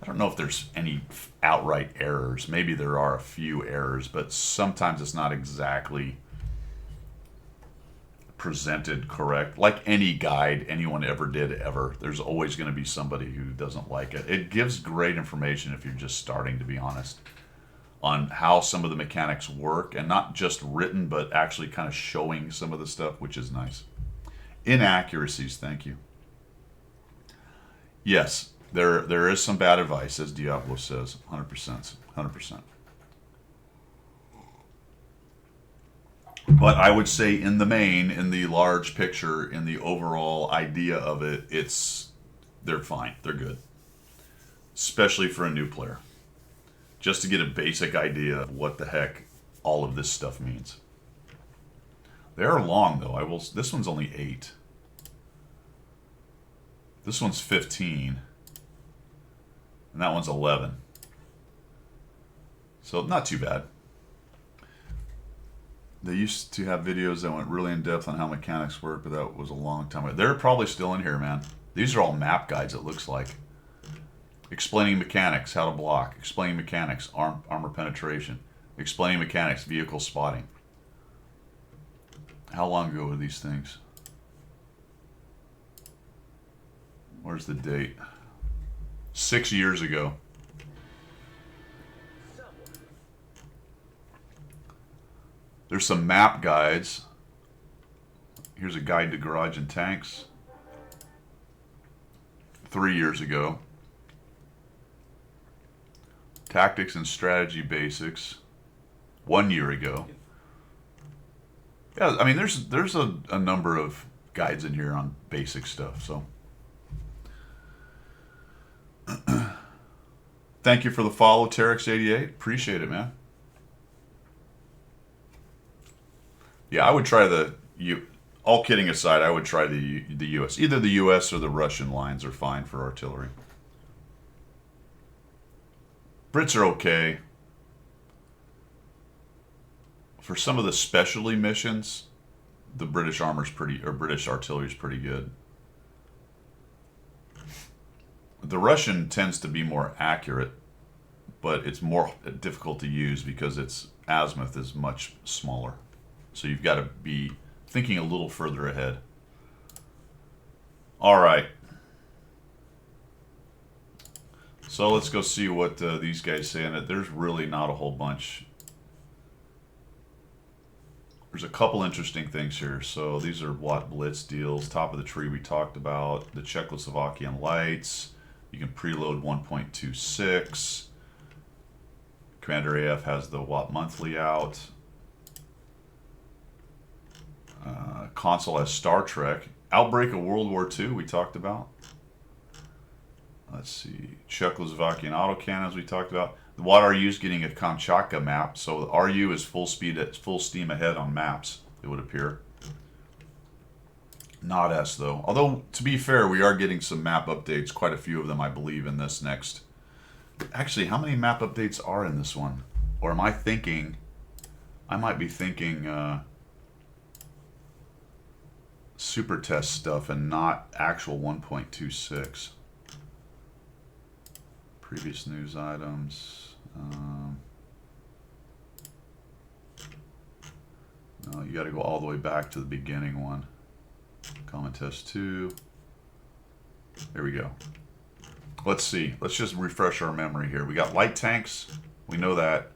I don't know if there's any outright errors. Maybe there are a few errors, but sometimes it's not exactly presented correct. Like any guide anyone ever did ever, there's always going to be somebody who doesn't like it. It gives great information if you're just starting, to be honest, on how some of the mechanics work, and not just written, but actually kind of showing some of the stuff, which is nice. Inaccuracies, thank you. Yes, there is some bad advice, as Diablo says, 100%, 100%. But I would say in the main, in the large picture, in the overall idea of it, they're fine. They're good. Especially for a new player. Just to get a basic idea of what the heck all of this stuff means. They are long though. This one's only 8. This one's 15. And that one's 11. So not too bad. They used to have videos that went really in depth on how mechanics work, but that was a long time ago. They're probably still in here, man. These are all map guides, it looks like. Explaining mechanics, how to block. Explaining mechanics, armor penetration. Explaining mechanics, vehicle spotting. How long ago were these things? Where's the date? 6 years ago. There's some map guides. Here's a guide to garage and tanks. 3 years ago. Tactics and strategy basics. 1 year ago. Yeah, I mean, there's a number of guides in here on basic stuff. So, thank you for the follow, Terex88. Appreciate it, man. Yeah, I would try all kidding aside, I would try the U.S. Either the U.S. or the Russian lines are fine for artillery. Brits are okay. For some of the specialty missions, the British armor's pretty, or British artillery's pretty good. The Russian tends to be more accurate, but it's more difficult to use because its azimuth is much smaller. So you've got to be thinking a little further ahead. All right. So let's go see what these guys say in it. There's really not a whole bunch. There's a couple interesting things here. So these are Watt Blitz deals. Top of the tree we talked about. The Czechoslovakian lights. You can preload 1.26. Commander AF has the Watt monthly out. Console has Star Trek. Outbreak of World War II we talked about. Let's see. Czechoslovakian autocannons we talked about. The Watt RU is getting a Kamchatka map, so the RU is full speed at full steam ahead on maps, it would appear. Not S though. Although, to be fair, we are getting some map updates, quite a few of them I believe in this next. Actually, how many map updates are in this one? Or am I thinking, I might be thinking super test stuff and not actual 1.26. Previous news items. No, you got to go all the way back to the beginning one. Common test 2. There we go. Let's see. Let's just refresh our memory here. We got light tanks. We know that.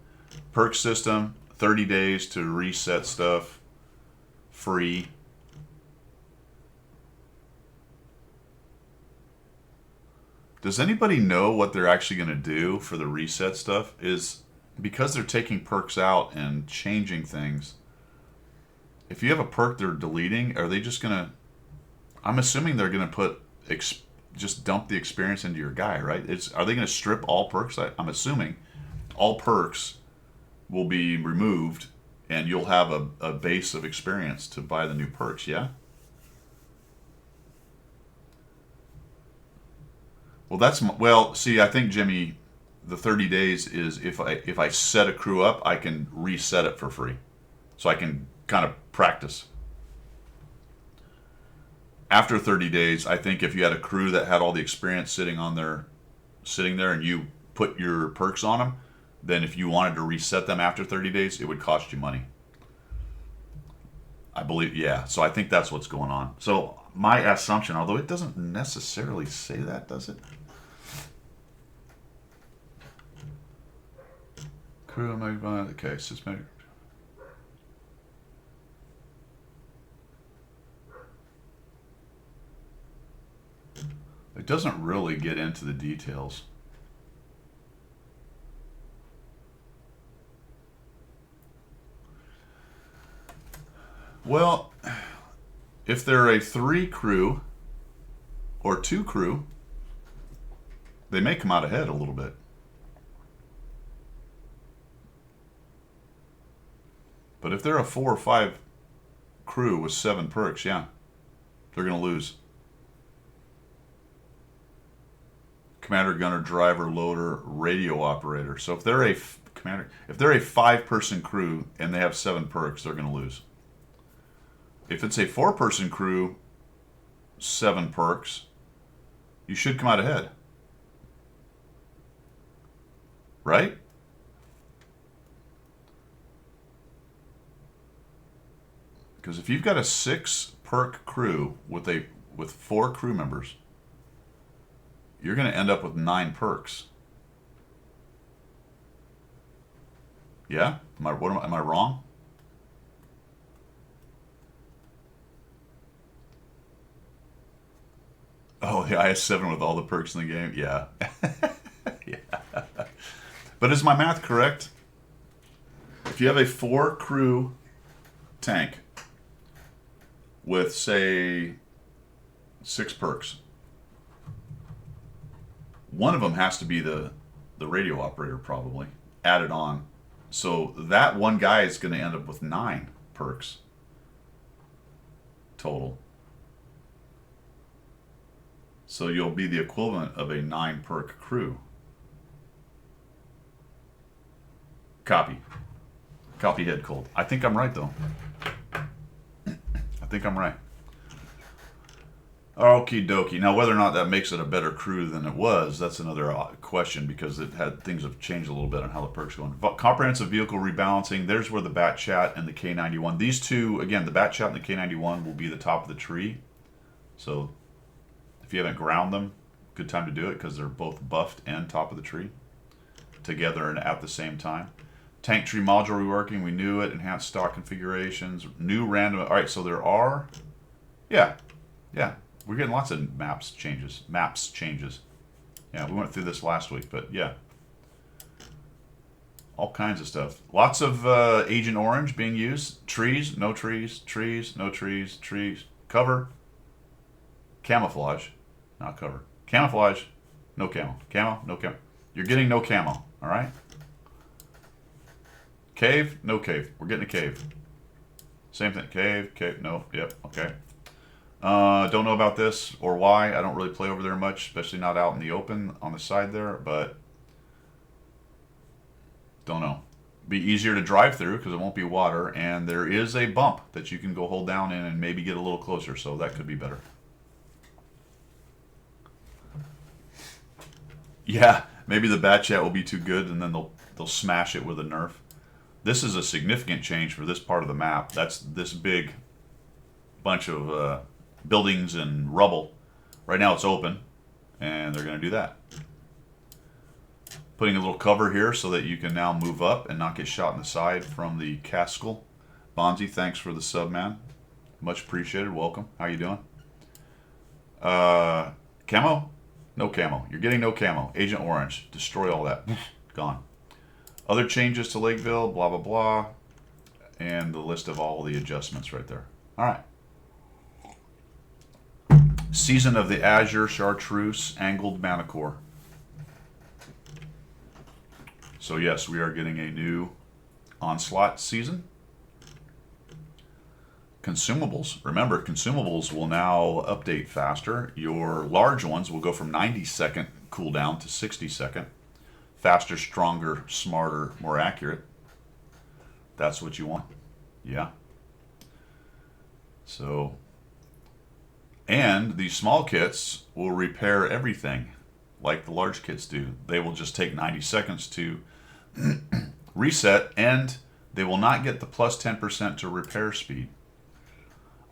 Perk system. 30 days to reset stuff. Free. Does anybody know what they're actually going to do for the reset stuff? Is because they're taking perks out and changing things. If you have a perk they're deleting, are they just going to... I'm assuming they're going to put... just dump the experience into your guy, right? Are they going to strip all perks? I'm assuming all perks will be removed and you'll have a base of experience to buy the new perks, yeah? Well, see, I think, Jimmy, the 30 days is if I set a crew up, I can reset it for free. So I can kind of practice. After 30 days, I think if you had a crew that had all the experience sitting there and you put your perks on them, then if you wanted to reset them after 30 days, it would cost you money. I believe, yeah. So I think that's what's going on. So my assumption, although it doesn't necessarily say that, does it? Crew, okay, suspended. It doesn't really get into the details. Well, if they're a 3 crew or 2 crew, they may come out ahead a little bit. But if they're a 4 or 5 crew with 7 perks, yeah, they're going to lose. Commander, gunner, driver, loader, radio operator. So if they're a commander, if they're a 5-person crew and they have 7 perks, they're going to lose. If it's a 4-person crew, 7 perks, you should come out ahead. Right? Because if you've got a 6 perk crew with 4 crew members, you're going to end up with 9 perks. Yeah? Am I wrong? Oh, the IS-7 with all the perks in the game? Yeah. Yeah. But is my math correct? If you have a 4 crew tank with, say, 6 perks, one of them has to be the radio operator, probably, added on. So that one guy is going to end up with 9 perks total. So you'll be the equivalent of a 9 perk crew. Copy. Copy head cold. I think I'm right, though. I think I'm right. Okie dokie. Now, whether or not that makes it a better crew than it was, that's another question, because things have changed a little bit on how the perk's going. Comprehensive vehicle rebalancing. There's where the Bat Chat and the K91. These two, again, the Bat Chat and the K91 will be the top of the tree. So if you haven't ground them, good time to do it, because they're both buffed and top of the tree together and at the same time. Tank tree module reworking. We knew it. Enhanced stock configurations. New random. All right, so there are. Yeah. We're getting lots of maps changes. Yeah, we went through this last week, but yeah. All kinds of stuff. Lots of Agent Orange being used. Trees, no trees. Trees, no trees. Trees. Cover. Camouflage. Not cover. Camouflage. No camo. Camo, no camo. You're getting no camo, all right? Cave, no cave. We're getting a cave. Same thing. Cave, no. Yep, okay. Don't know about this or why. I don't really play over there much, especially not out in the open on the side there, but don't know. Be easier to drive through because it won't be water, and there is a bump that you can go hold down in and maybe get a little closer, so that could be better. Yeah, maybe the Bat Chat will be too good, and then they'll smash it with a nerf. This is a significant change for this part of the map. That's this big bunch of buildings and rubble. Right now it's open, and they're going to do that. Putting a little cover here so that you can now move up and not get shot in the side from the Caskel. Bonzi, thanks for the sub, man. Much appreciated. Welcome. How you doing? Camo? No camo. You're getting no camo. Agent Orange. Destroy all that. Gone. Other changes to Lakeville, blah, blah, blah. And the list of all the adjustments right there. All right. Season of the Azure Chartreuse Angled Manicore. So yes, we are getting a new Onslaught season. Consumables. Remember, consumables will now update faster. Your large ones will go from 90-second cooldown to 60-second. Faster, stronger, smarter, more accurate. That's what you want. Yeah. So, and these small kits will repair everything like the large kits do. They will just take 90 seconds to reset, and they will not get the plus 10% to repair speed.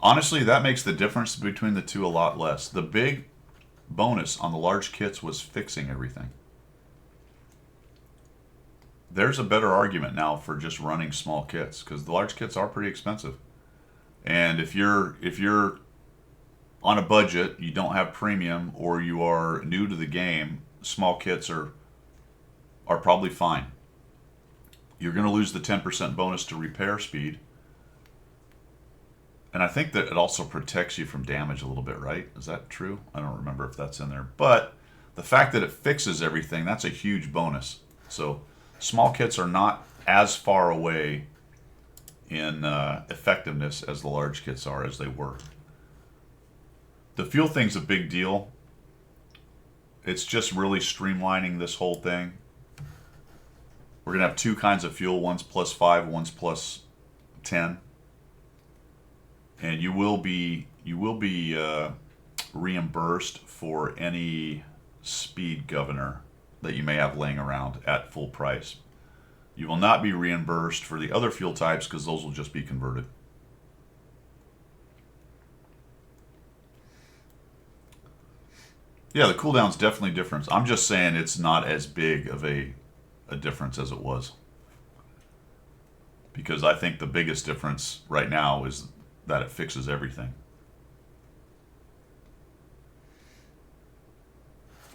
Honestly, that makes the difference between the two a lot less. The big bonus on the large kits was fixing everything. There's a better argument now for just running small kits, because the large kits are pretty expensive. And if you're on a budget, you don't have premium, or you are new to the game, small kits are probably fine. You're going to lose the 10% bonus to repair speed. And I think that it also protects you from damage a little bit, right? Is that true? I don't remember if that's in there. But the fact that it fixes everything, that's a huge bonus. So small kits are not as far away in effectiveness as the large kits are, as they were. The fuel thing's a big deal. It's just really streamlining this whole thing. We're going to have two kinds of fuel. One's plus 5, one's plus 10. And you will be reimbursed for any speed governor that you may have laying around at full price. You will not be reimbursed for the other fuel types, because those will just be converted. Yeah, the cooldown's definitely different. I'm just saying it's not as big of a difference as it was. Because I think the biggest difference right now is that it fixes everything.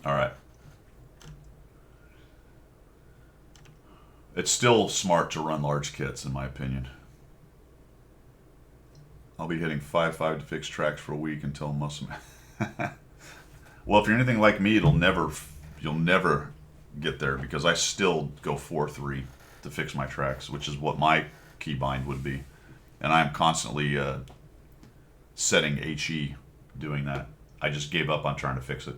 All right. It's still smart to run large kits, in my opinion. I'll be hitting 5.5 to fix tracks for a week until muscle. Well, if you're anything like me, you'll never get there, because I still go 4.3 to fix my tracks, which is what my keybind would be. And I'm constantly setting HE doing that. I just gave up on trying to fix it.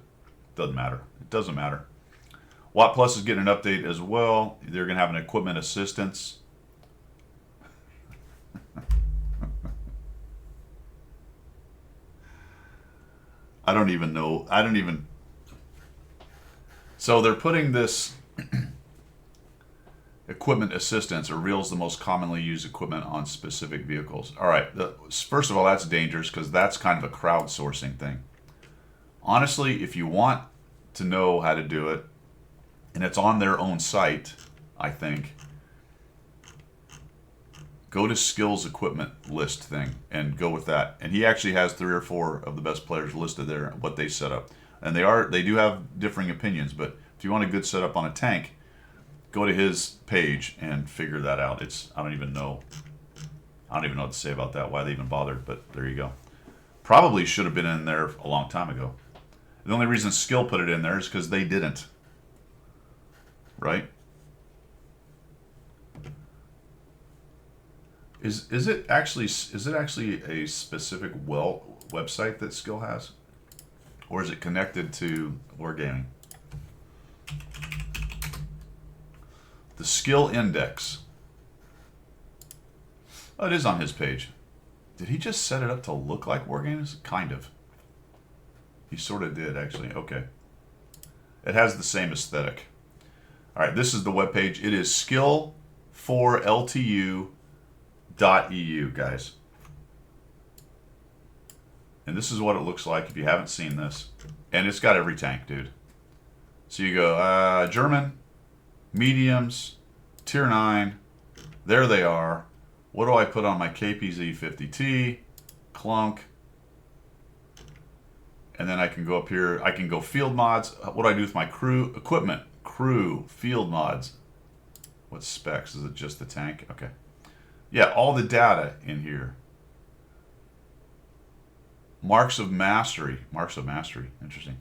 Doesn't matter. It doesn't matter. Watt Plus is getting an update as well. They're going to have an equipment assistance. I don't even know. So they're putting this equipment assistance, or reveals the most commonly used equipment on specific vehicles. All right. First of all, that's dangerous because that's kind of a crowdsourcing thing. Honestly, if you want to know how to do it, and it's on their own site, I think, go to skills equipment list thing and go with that. And he actually has 3 or 4 of the best players listed there, what they set up. And they do have differing opinions, but if you want a good setup on a tank, go to his page and figure that out. I don't even know what to say about that, why they even bothered, but there you go. Probably should have been in there a long time ago. The only reason Skill put it in there is because they didn't. Right? Is it actually a specific website that Skill has? Or is it connected to Wargaming? The Skill Index. Oh, it is on his page. Did he just set it up to look like Wargames? Kind of. He sort of did, actually. Okay. It has the same aesthetic. All right, this is the webpage. It is skill4ltu.eu, guys. And this is what it looks like if you haven't seen this. And it's got every tank, dude. So you go, German, mediums, tier 9. There they are. What do I put on my KPZ-50T? Clunk. And then I can go up here. I can go field mods. What do I do with my crew? Equipment. Crew. Field mods. What specs? Is it just the tank? Okay. Yeah, all the data in here. Marks of Mastery. Marks of Mastery. Interesting.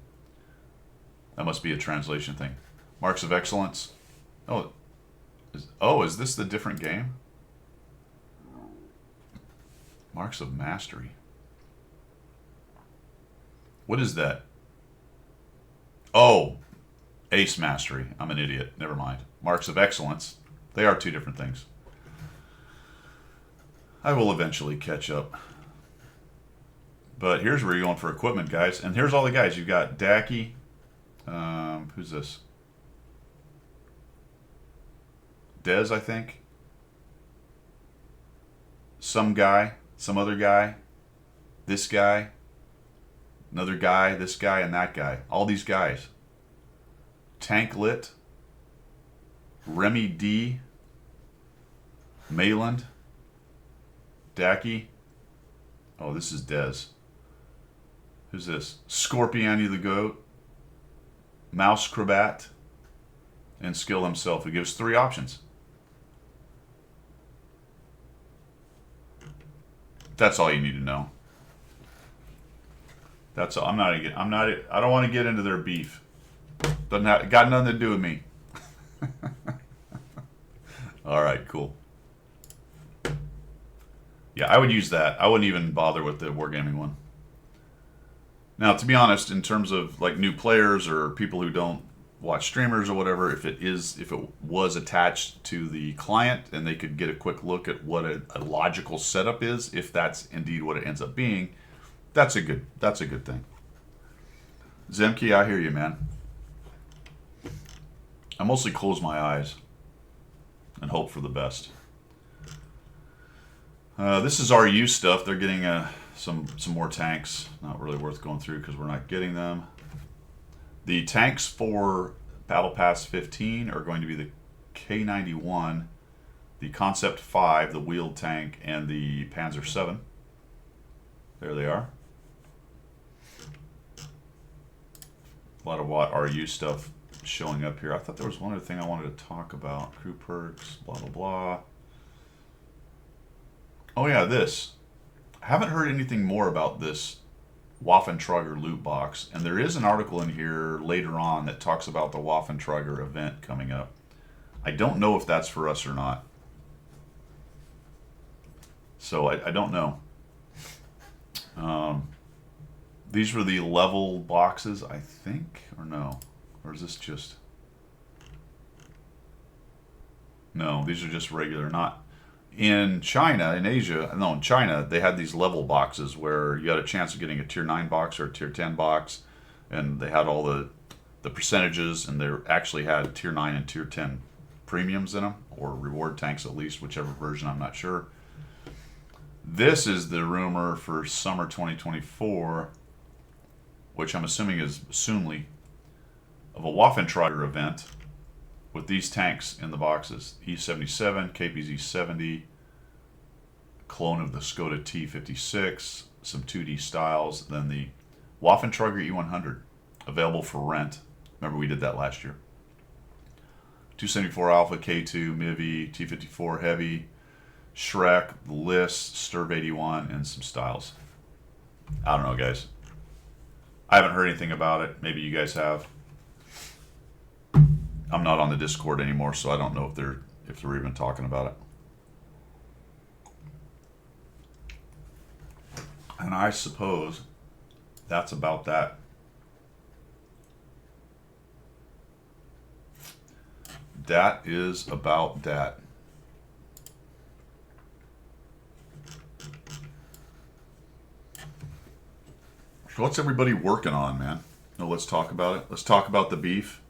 That must be a translation thing. Marks of Excellence. Oh, is this the different game? Marks of Mastery. What is that? Oh, Ace Mastery. I'm an idiot. Never mind. Marks of Excellence. They are 2 different things. I will eventually catch up. But here's where you're going for equipment, guys. And here's all the guys. You've got Dacky. Who's this? Dez, I think. Some guy. Some other guy. This guy. Another guy. This guy and that guy. All these guys. Tanklit. Remy D. Mayland. Dacky. Oh, this is Dez. Who's this? Scorpiani the Goat. Mouse Crabat. And Skill himself, who gives 3 options. That's all you need to know. That's all. I don't want to get into their beef. Got nothing to do with me. All right, cool. Yeah, I would use that. I wouldn't even bother with the Wargaming one. Now, to be honest, in terms of like new players or people who don't watch streamers or whatever, if it was attached to the client and they could get a quick look at what a logical setup is, if that's indeed what it ends up being, that's a good thing. Zemke, I hear you, man. I mostly close my eyes and hope for the best. This is RU stuff. They're getting some more tanks. Not really worth going through because we're not getting them. The tanks for Battle Pass 15 are going to be the K91, the Concept 5, the wheeled tank, and the Panzer 7. There they are. A lot of Watt RU stuff showing up here. I thought there was one other thing I wanted to talk about. Crew perks, blah, blah, blah. Oh yeah, this. I haven't heard anything more about this Waffentrager loot box, and there is an article in here later on that talks about the Waffentrager event coming up. I don't know if that's for us or not. So I don't know. These were the level boxes, I think, or no? Or is this just... No, these are just regular. Not in China, in Asia. No, in China, they had these level boxes where you had a chance of getting a tier 9 box or a tier 10 box, and they had all the percentages, and they actually had tier 9 and tier 10 premiums in them, or reward tanks at least, whichever version, I'm not sure. This is the rumor for summer 2024, which I'm assuming is soonly, of a Waffentrager event with these tanks in the boxes. E77, KPZ 70, clone of the Skoda T56, some 2D styles, then the Waffentrager E100, available for rent. Remember we did that last year. 274 Alpha, K2, Mivi, T54 Heavy, Shrek, the List, Sturb 81, and some styles. I don't know, guys. I haven't heard anything about it. Maybe you guys have. I'm not on the Discord anymore, so I don't know if they're even talking about it. And I suppose that's about that. That is about that. So what's everybody working on, man? No, let's talk about it. Let's talk about the beef.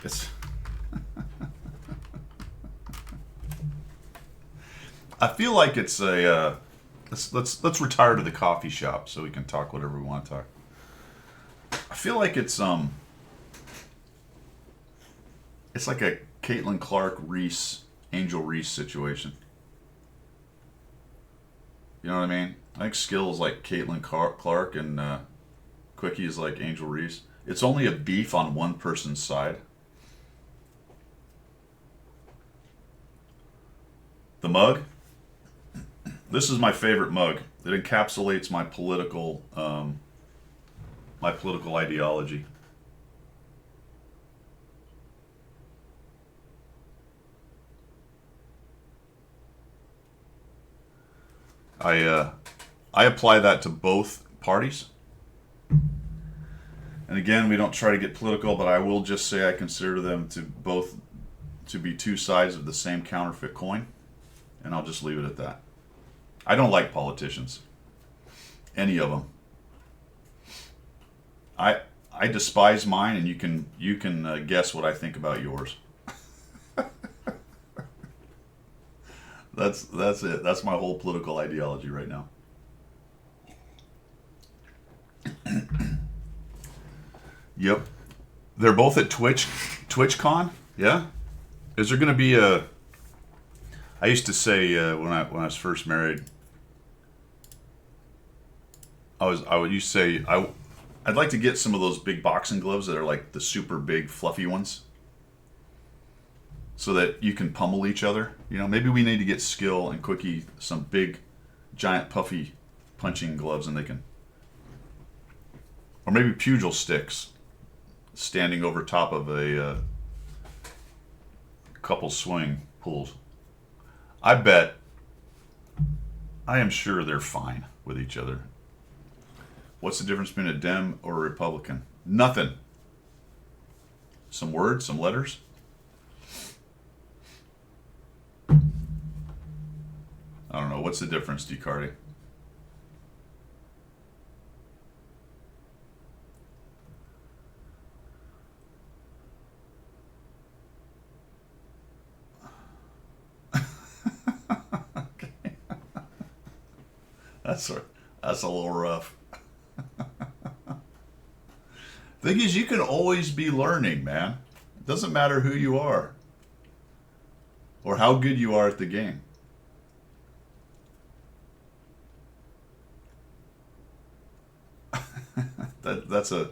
It's I feel like it's a let's retire to the coffee shop so we can talk whatever we want to talk. I feel like it's like a Caitlin Clark Reese, Angel Reese situation. You know what I mean? I think Skill is like Caitlin Clark and Quickie is like Angel Reese. It's only a beef on one person's side. The mug. This is my favorite mug. It encapsulates my political ideology. I apply that to both parties. And again, we don't try to get political, but I will just say I consider them to be two sides of the same counterfeit coin. And I'll just leave it at that. I don't like politicians. Any of them. I despise mine, and you can guess what I think about yours. That's it. That's my whole political ideology right now. Yep. They're both at TwitchCon. Yeah. Is there going to be a? I used to say when I was first married, I would used to say I'd like to get some of those big boxing gloves that are like the super big fluffy ones, so that you can pummel each other. You know, maybe we need to get Skill and Quickie some big, giant puffy punching gloves, and they can, or maybe pugil sticks, standing over top of a couple swing pulls. I am sure they're fine with each other. What's the difference between a Dem or a Republican? Nothing. Some words, some letters. I don't know. What's the difference, DeCardi? That's a little rough. Thing is, you can always be learning, man. It doesn't matter who you are or how good you are at the game. That's a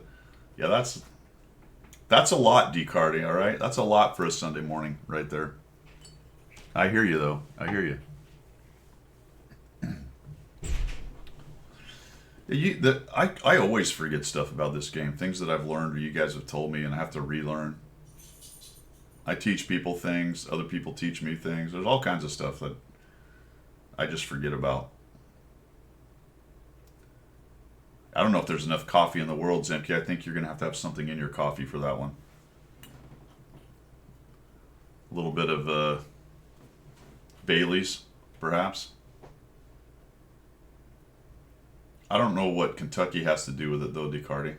lot, DeCardi. All right, that's a lot for a Sunday morning, right there. I hear you, though. I hear you. I always forget stuff about this game. Things that I've learned or you guys have told me and I have to relearn. I teach people things. Other people teach me things. There's all kinds of stuff that I just forget about. I don't know if there's enough coffee in the world, Zemke. I think you're going to have something in your coffee for that one. A little bit of Bailey's, perhaps. I don't know what Kentucky has to do with it, though, DeCardi.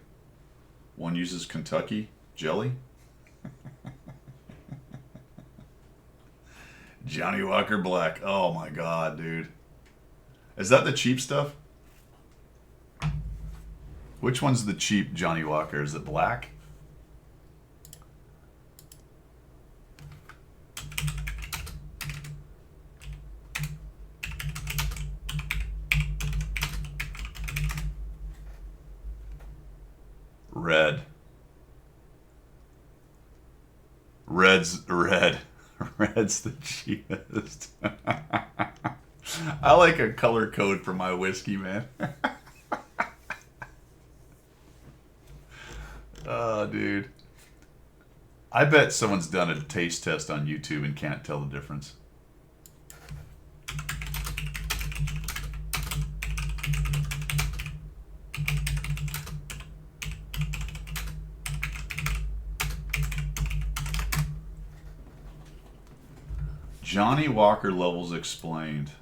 One uses Kentucky jelly. Johnny Walker Black. Oh my God, dude. Is that the cheap stuff? Which one's the cheap Johnny Walker? Is it black? Red. Red's red. Red's the cheapest. I like a color code for my whiskey, man. Oh, dude. I bet someone's done a taste test on YouTube and can't tell the difference. Johnny Walker levels explained.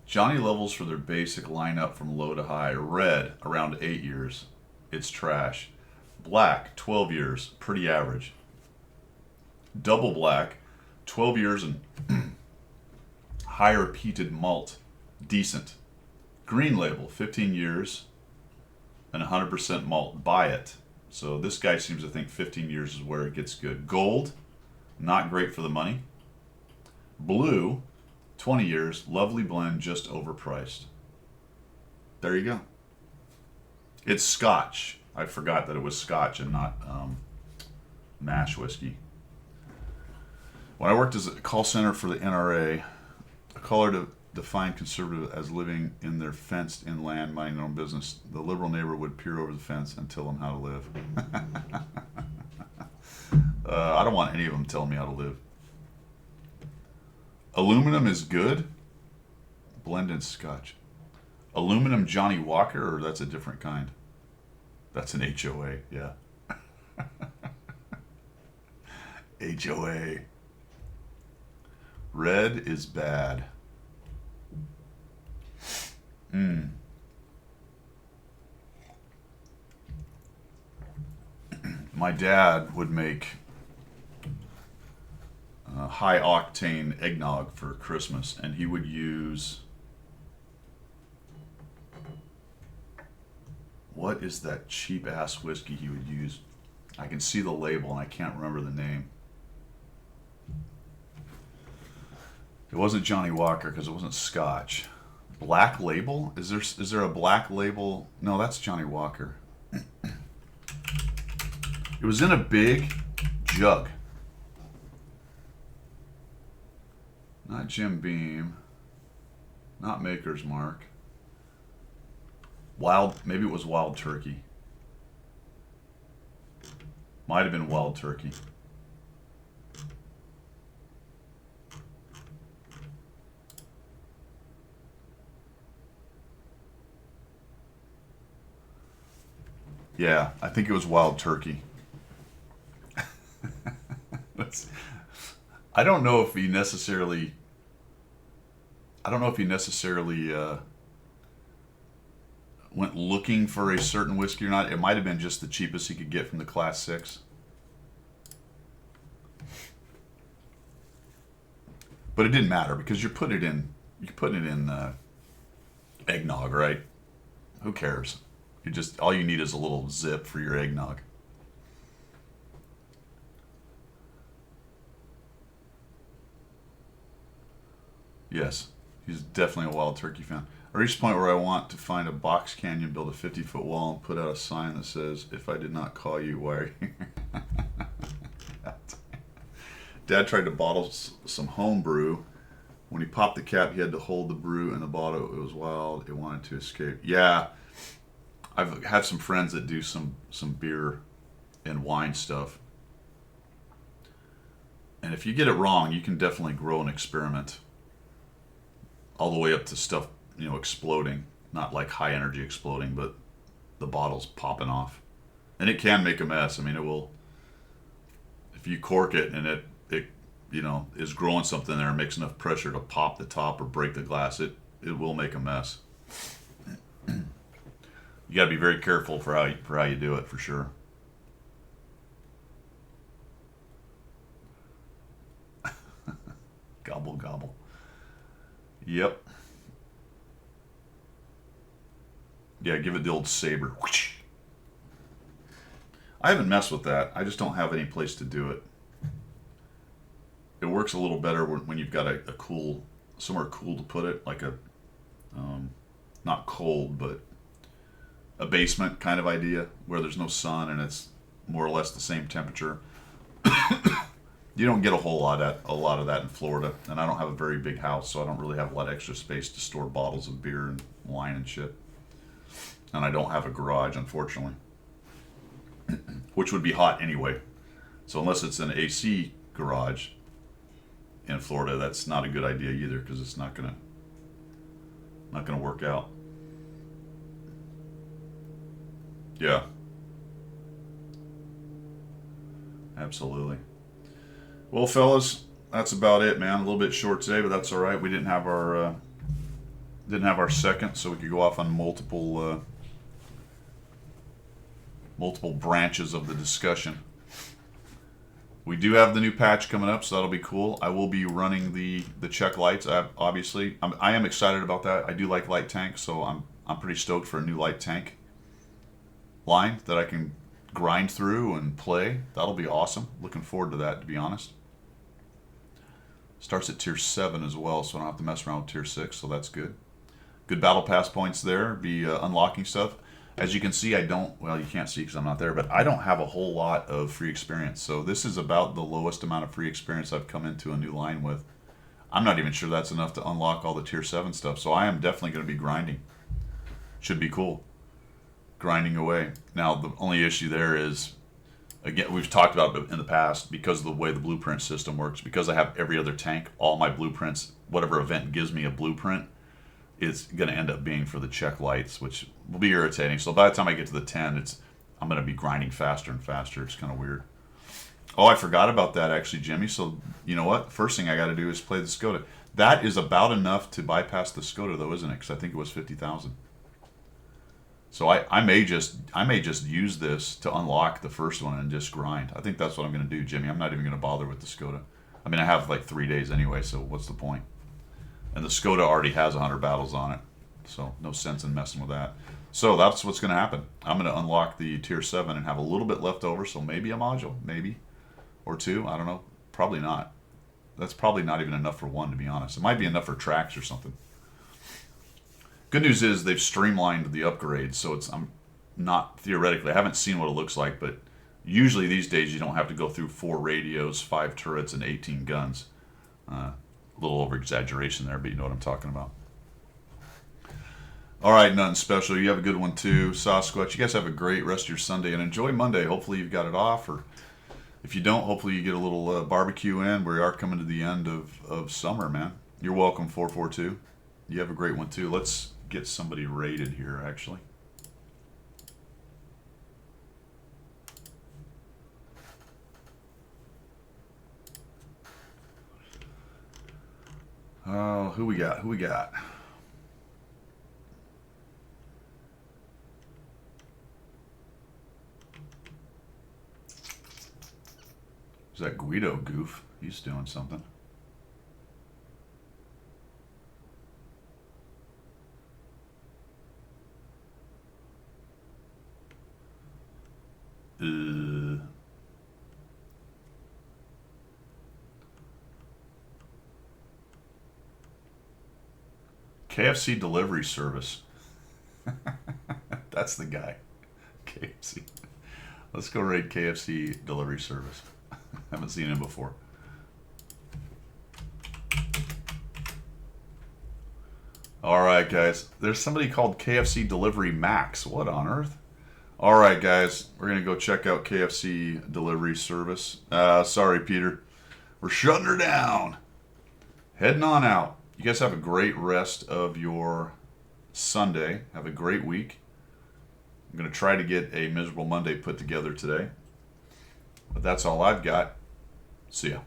Johnny levels for their basic lineup from low to high. Red, around 8 years. It's trash. Black, 12 years. Pretty average. Double black, 12 years and higher peated malt. Decent. Green label, 15 years and 100% malt. Buy it. So this guy seems to think 15 years is where it gets good. Gold, not great for the money. Blue, 20 years, lovely blend, just overpriced. There you go. It's Scotch. I forgot that it was Scotch and not mash whiskey. When I worked as a call center for the NRA, a caller defined conservative as living in their fenced-in land, minding their own business. The liberal neighbor would peer over the fence and tell them how to live. I don't want any of them telling me how to live. Aluminum is good. Blended Scotch. Aluminum Johnny Walker, or that's a different kind? That's an HOA, yeah. HOA. Red is bad. My dad would make high octane eggnog for Christmas, and he would use, what is that cheap ass whiskey he would use? I can see the label and I can't remember the name. It wasn't Johnny Walker because it wasn't Scotch. Black Label? Is there a Black Label? No, that's Johnny Walker. It was in a big jug. Not Jim Beam. Not Maker's Mark. Maybe it was Wild Turkey. Might have been Wild Turkey. Yeah, I think it was Wild Turkey. I don't know if he necessarily went looking for a certain whiskey or not. It might have been just the cheapest he could get from the Class 6. But it didn't matter because you're putting it in eggnog, right? Who cares? All you need is a little zip for your eggnog. Yes, he's definitely a Wild Turkey fan. I reached a point where I want to find a box canyon, build a 50-foot wall, and put out a sign that says, "If I did not call you, why are you here?" Dad tried to bottle some home brew. When he popped the cap, he had to hold the brew in the bottle. It was wild. It wanted to escape. Yeah, I've had some friends that do some beer and wine stuff. And if you get it wrong, you can definitely grow an experiment all the way up to stuff, exploding. Not like high energy exploding, but the bottle's popping off. And it can make a mess. I mean, it will. if you cork it and it is growing something there and makes enough pressure to pop the top or break the glass, it will make a mess. You got to be very careful for how you do it, for sure. Gobble gobble. Yep. Yeah, give it the old saber. I haven't messed with that. I just don't have any place to do it. It works a little better when you've got a cool, somewhere cool to put it, like a, not cold, but a basement kind of idea where there's no sun and it's more or less the same temperature. You don't get a lot of that in Florida, and I don't have a very big house, so I don't really have a lot of extra space to store bottles of beer and wine and shit. And I don't have a garage, unfortunately, which would be hot anyway. So unless it's an AC garage in Florida, that's not a good idea either, because it's not gonna work out. Yeah, absolutely. Well, fellas, that's about it, man. A little bit short today, but that's all right. We didn't have our second, so we could go off on multiple branches of the discussion. We do have the new patch coming up, so that'll be cool. I will be running the check lights. Obviously, I am excited about that. I do like light tanks, so I'm pretty stoked for a new light tank line that I can grind through and play. That'll be awesome. Looking forward to that, to be honest. Starts at tier 7 as well, so I don't have to mess around with tier 6, so that's good. Good battle pass points there. Be unlocking stuff. As you can see, well, you can't see because I'm not there, but I don't have a whole lot of free experience. So this is about the lowest amount of free experience I've come into a new line with. I'm not even sure that's enough to unlock all the tier 7 stuff, so I am definitely going to be grinding. Should be cool. Grinding away. Now, the only issue there is, again, we've talked about it in the past, because of the way the blueprint system works, because I have every other tank, all my blueprints, whatever event gives me a blueprint, it's going to end up being for the check lights, which will be irritating. So by the time I get to the 10, I'm going to be grinding faster and faster. It's kind of weird. Oh, I forgot about that, actually, Jimmy. So, you know what? First thing I got to do is play the Skoda. That is about enough to bypass the Skoda, though, isn't it? Because I think it was 50,000. So I may just use this to unlock the first one and just grind. I think that's what I'm going to do, Jimmy. I'm not even going to bother with the Skoda. I mean, I have like 3 days anyway, so what's the point? And the Skoda already has 100 battles on it, so no sense in messing with that. So that's what's going to happen. I'm going to unlock the tier 7 and have a little bit left over, so maybe a module, maybe, or 2. I don't know. Probably not. That's probably not even enough for 1, to be honest. It might be enough for tracks or something. Good news is they've streamlined the upgrades, so I'm not theoretically, I haven't seen what it looks like, but usually these days you don't have to go through 4 radios, 5 turrets, and 18 guns. A little over exaggeration there, but you know what I'm talking about. All right, nothing special. You have a good one too, Sasquatch. You guys have a great rest of your Sunday and enjoy Monday. Hopefully you've got it off, or if you don't, hopefully you get a little barbecue in. We are coming to the end of summer, man. You're welcome, 442. You have a great one too. Let's get somebody rated here, actually. Oh, who we got? Is that Guido goof? He's doing something. KFC delivery service. That's the guy. KFC. Let's go raid KFC delivery service. Haven't seen him before. All right, guys. There's somebody called KFC Delivery Max. What on earth? All right, guys. We're going to go check out KFC delivery service. Sorry, Peter. We're shutting her down. Heading on out. You guys have a great rest of your Sunday. Have a great week. I'm going to try to get a Miserable Monday put together today. But that's all I've got. See ya.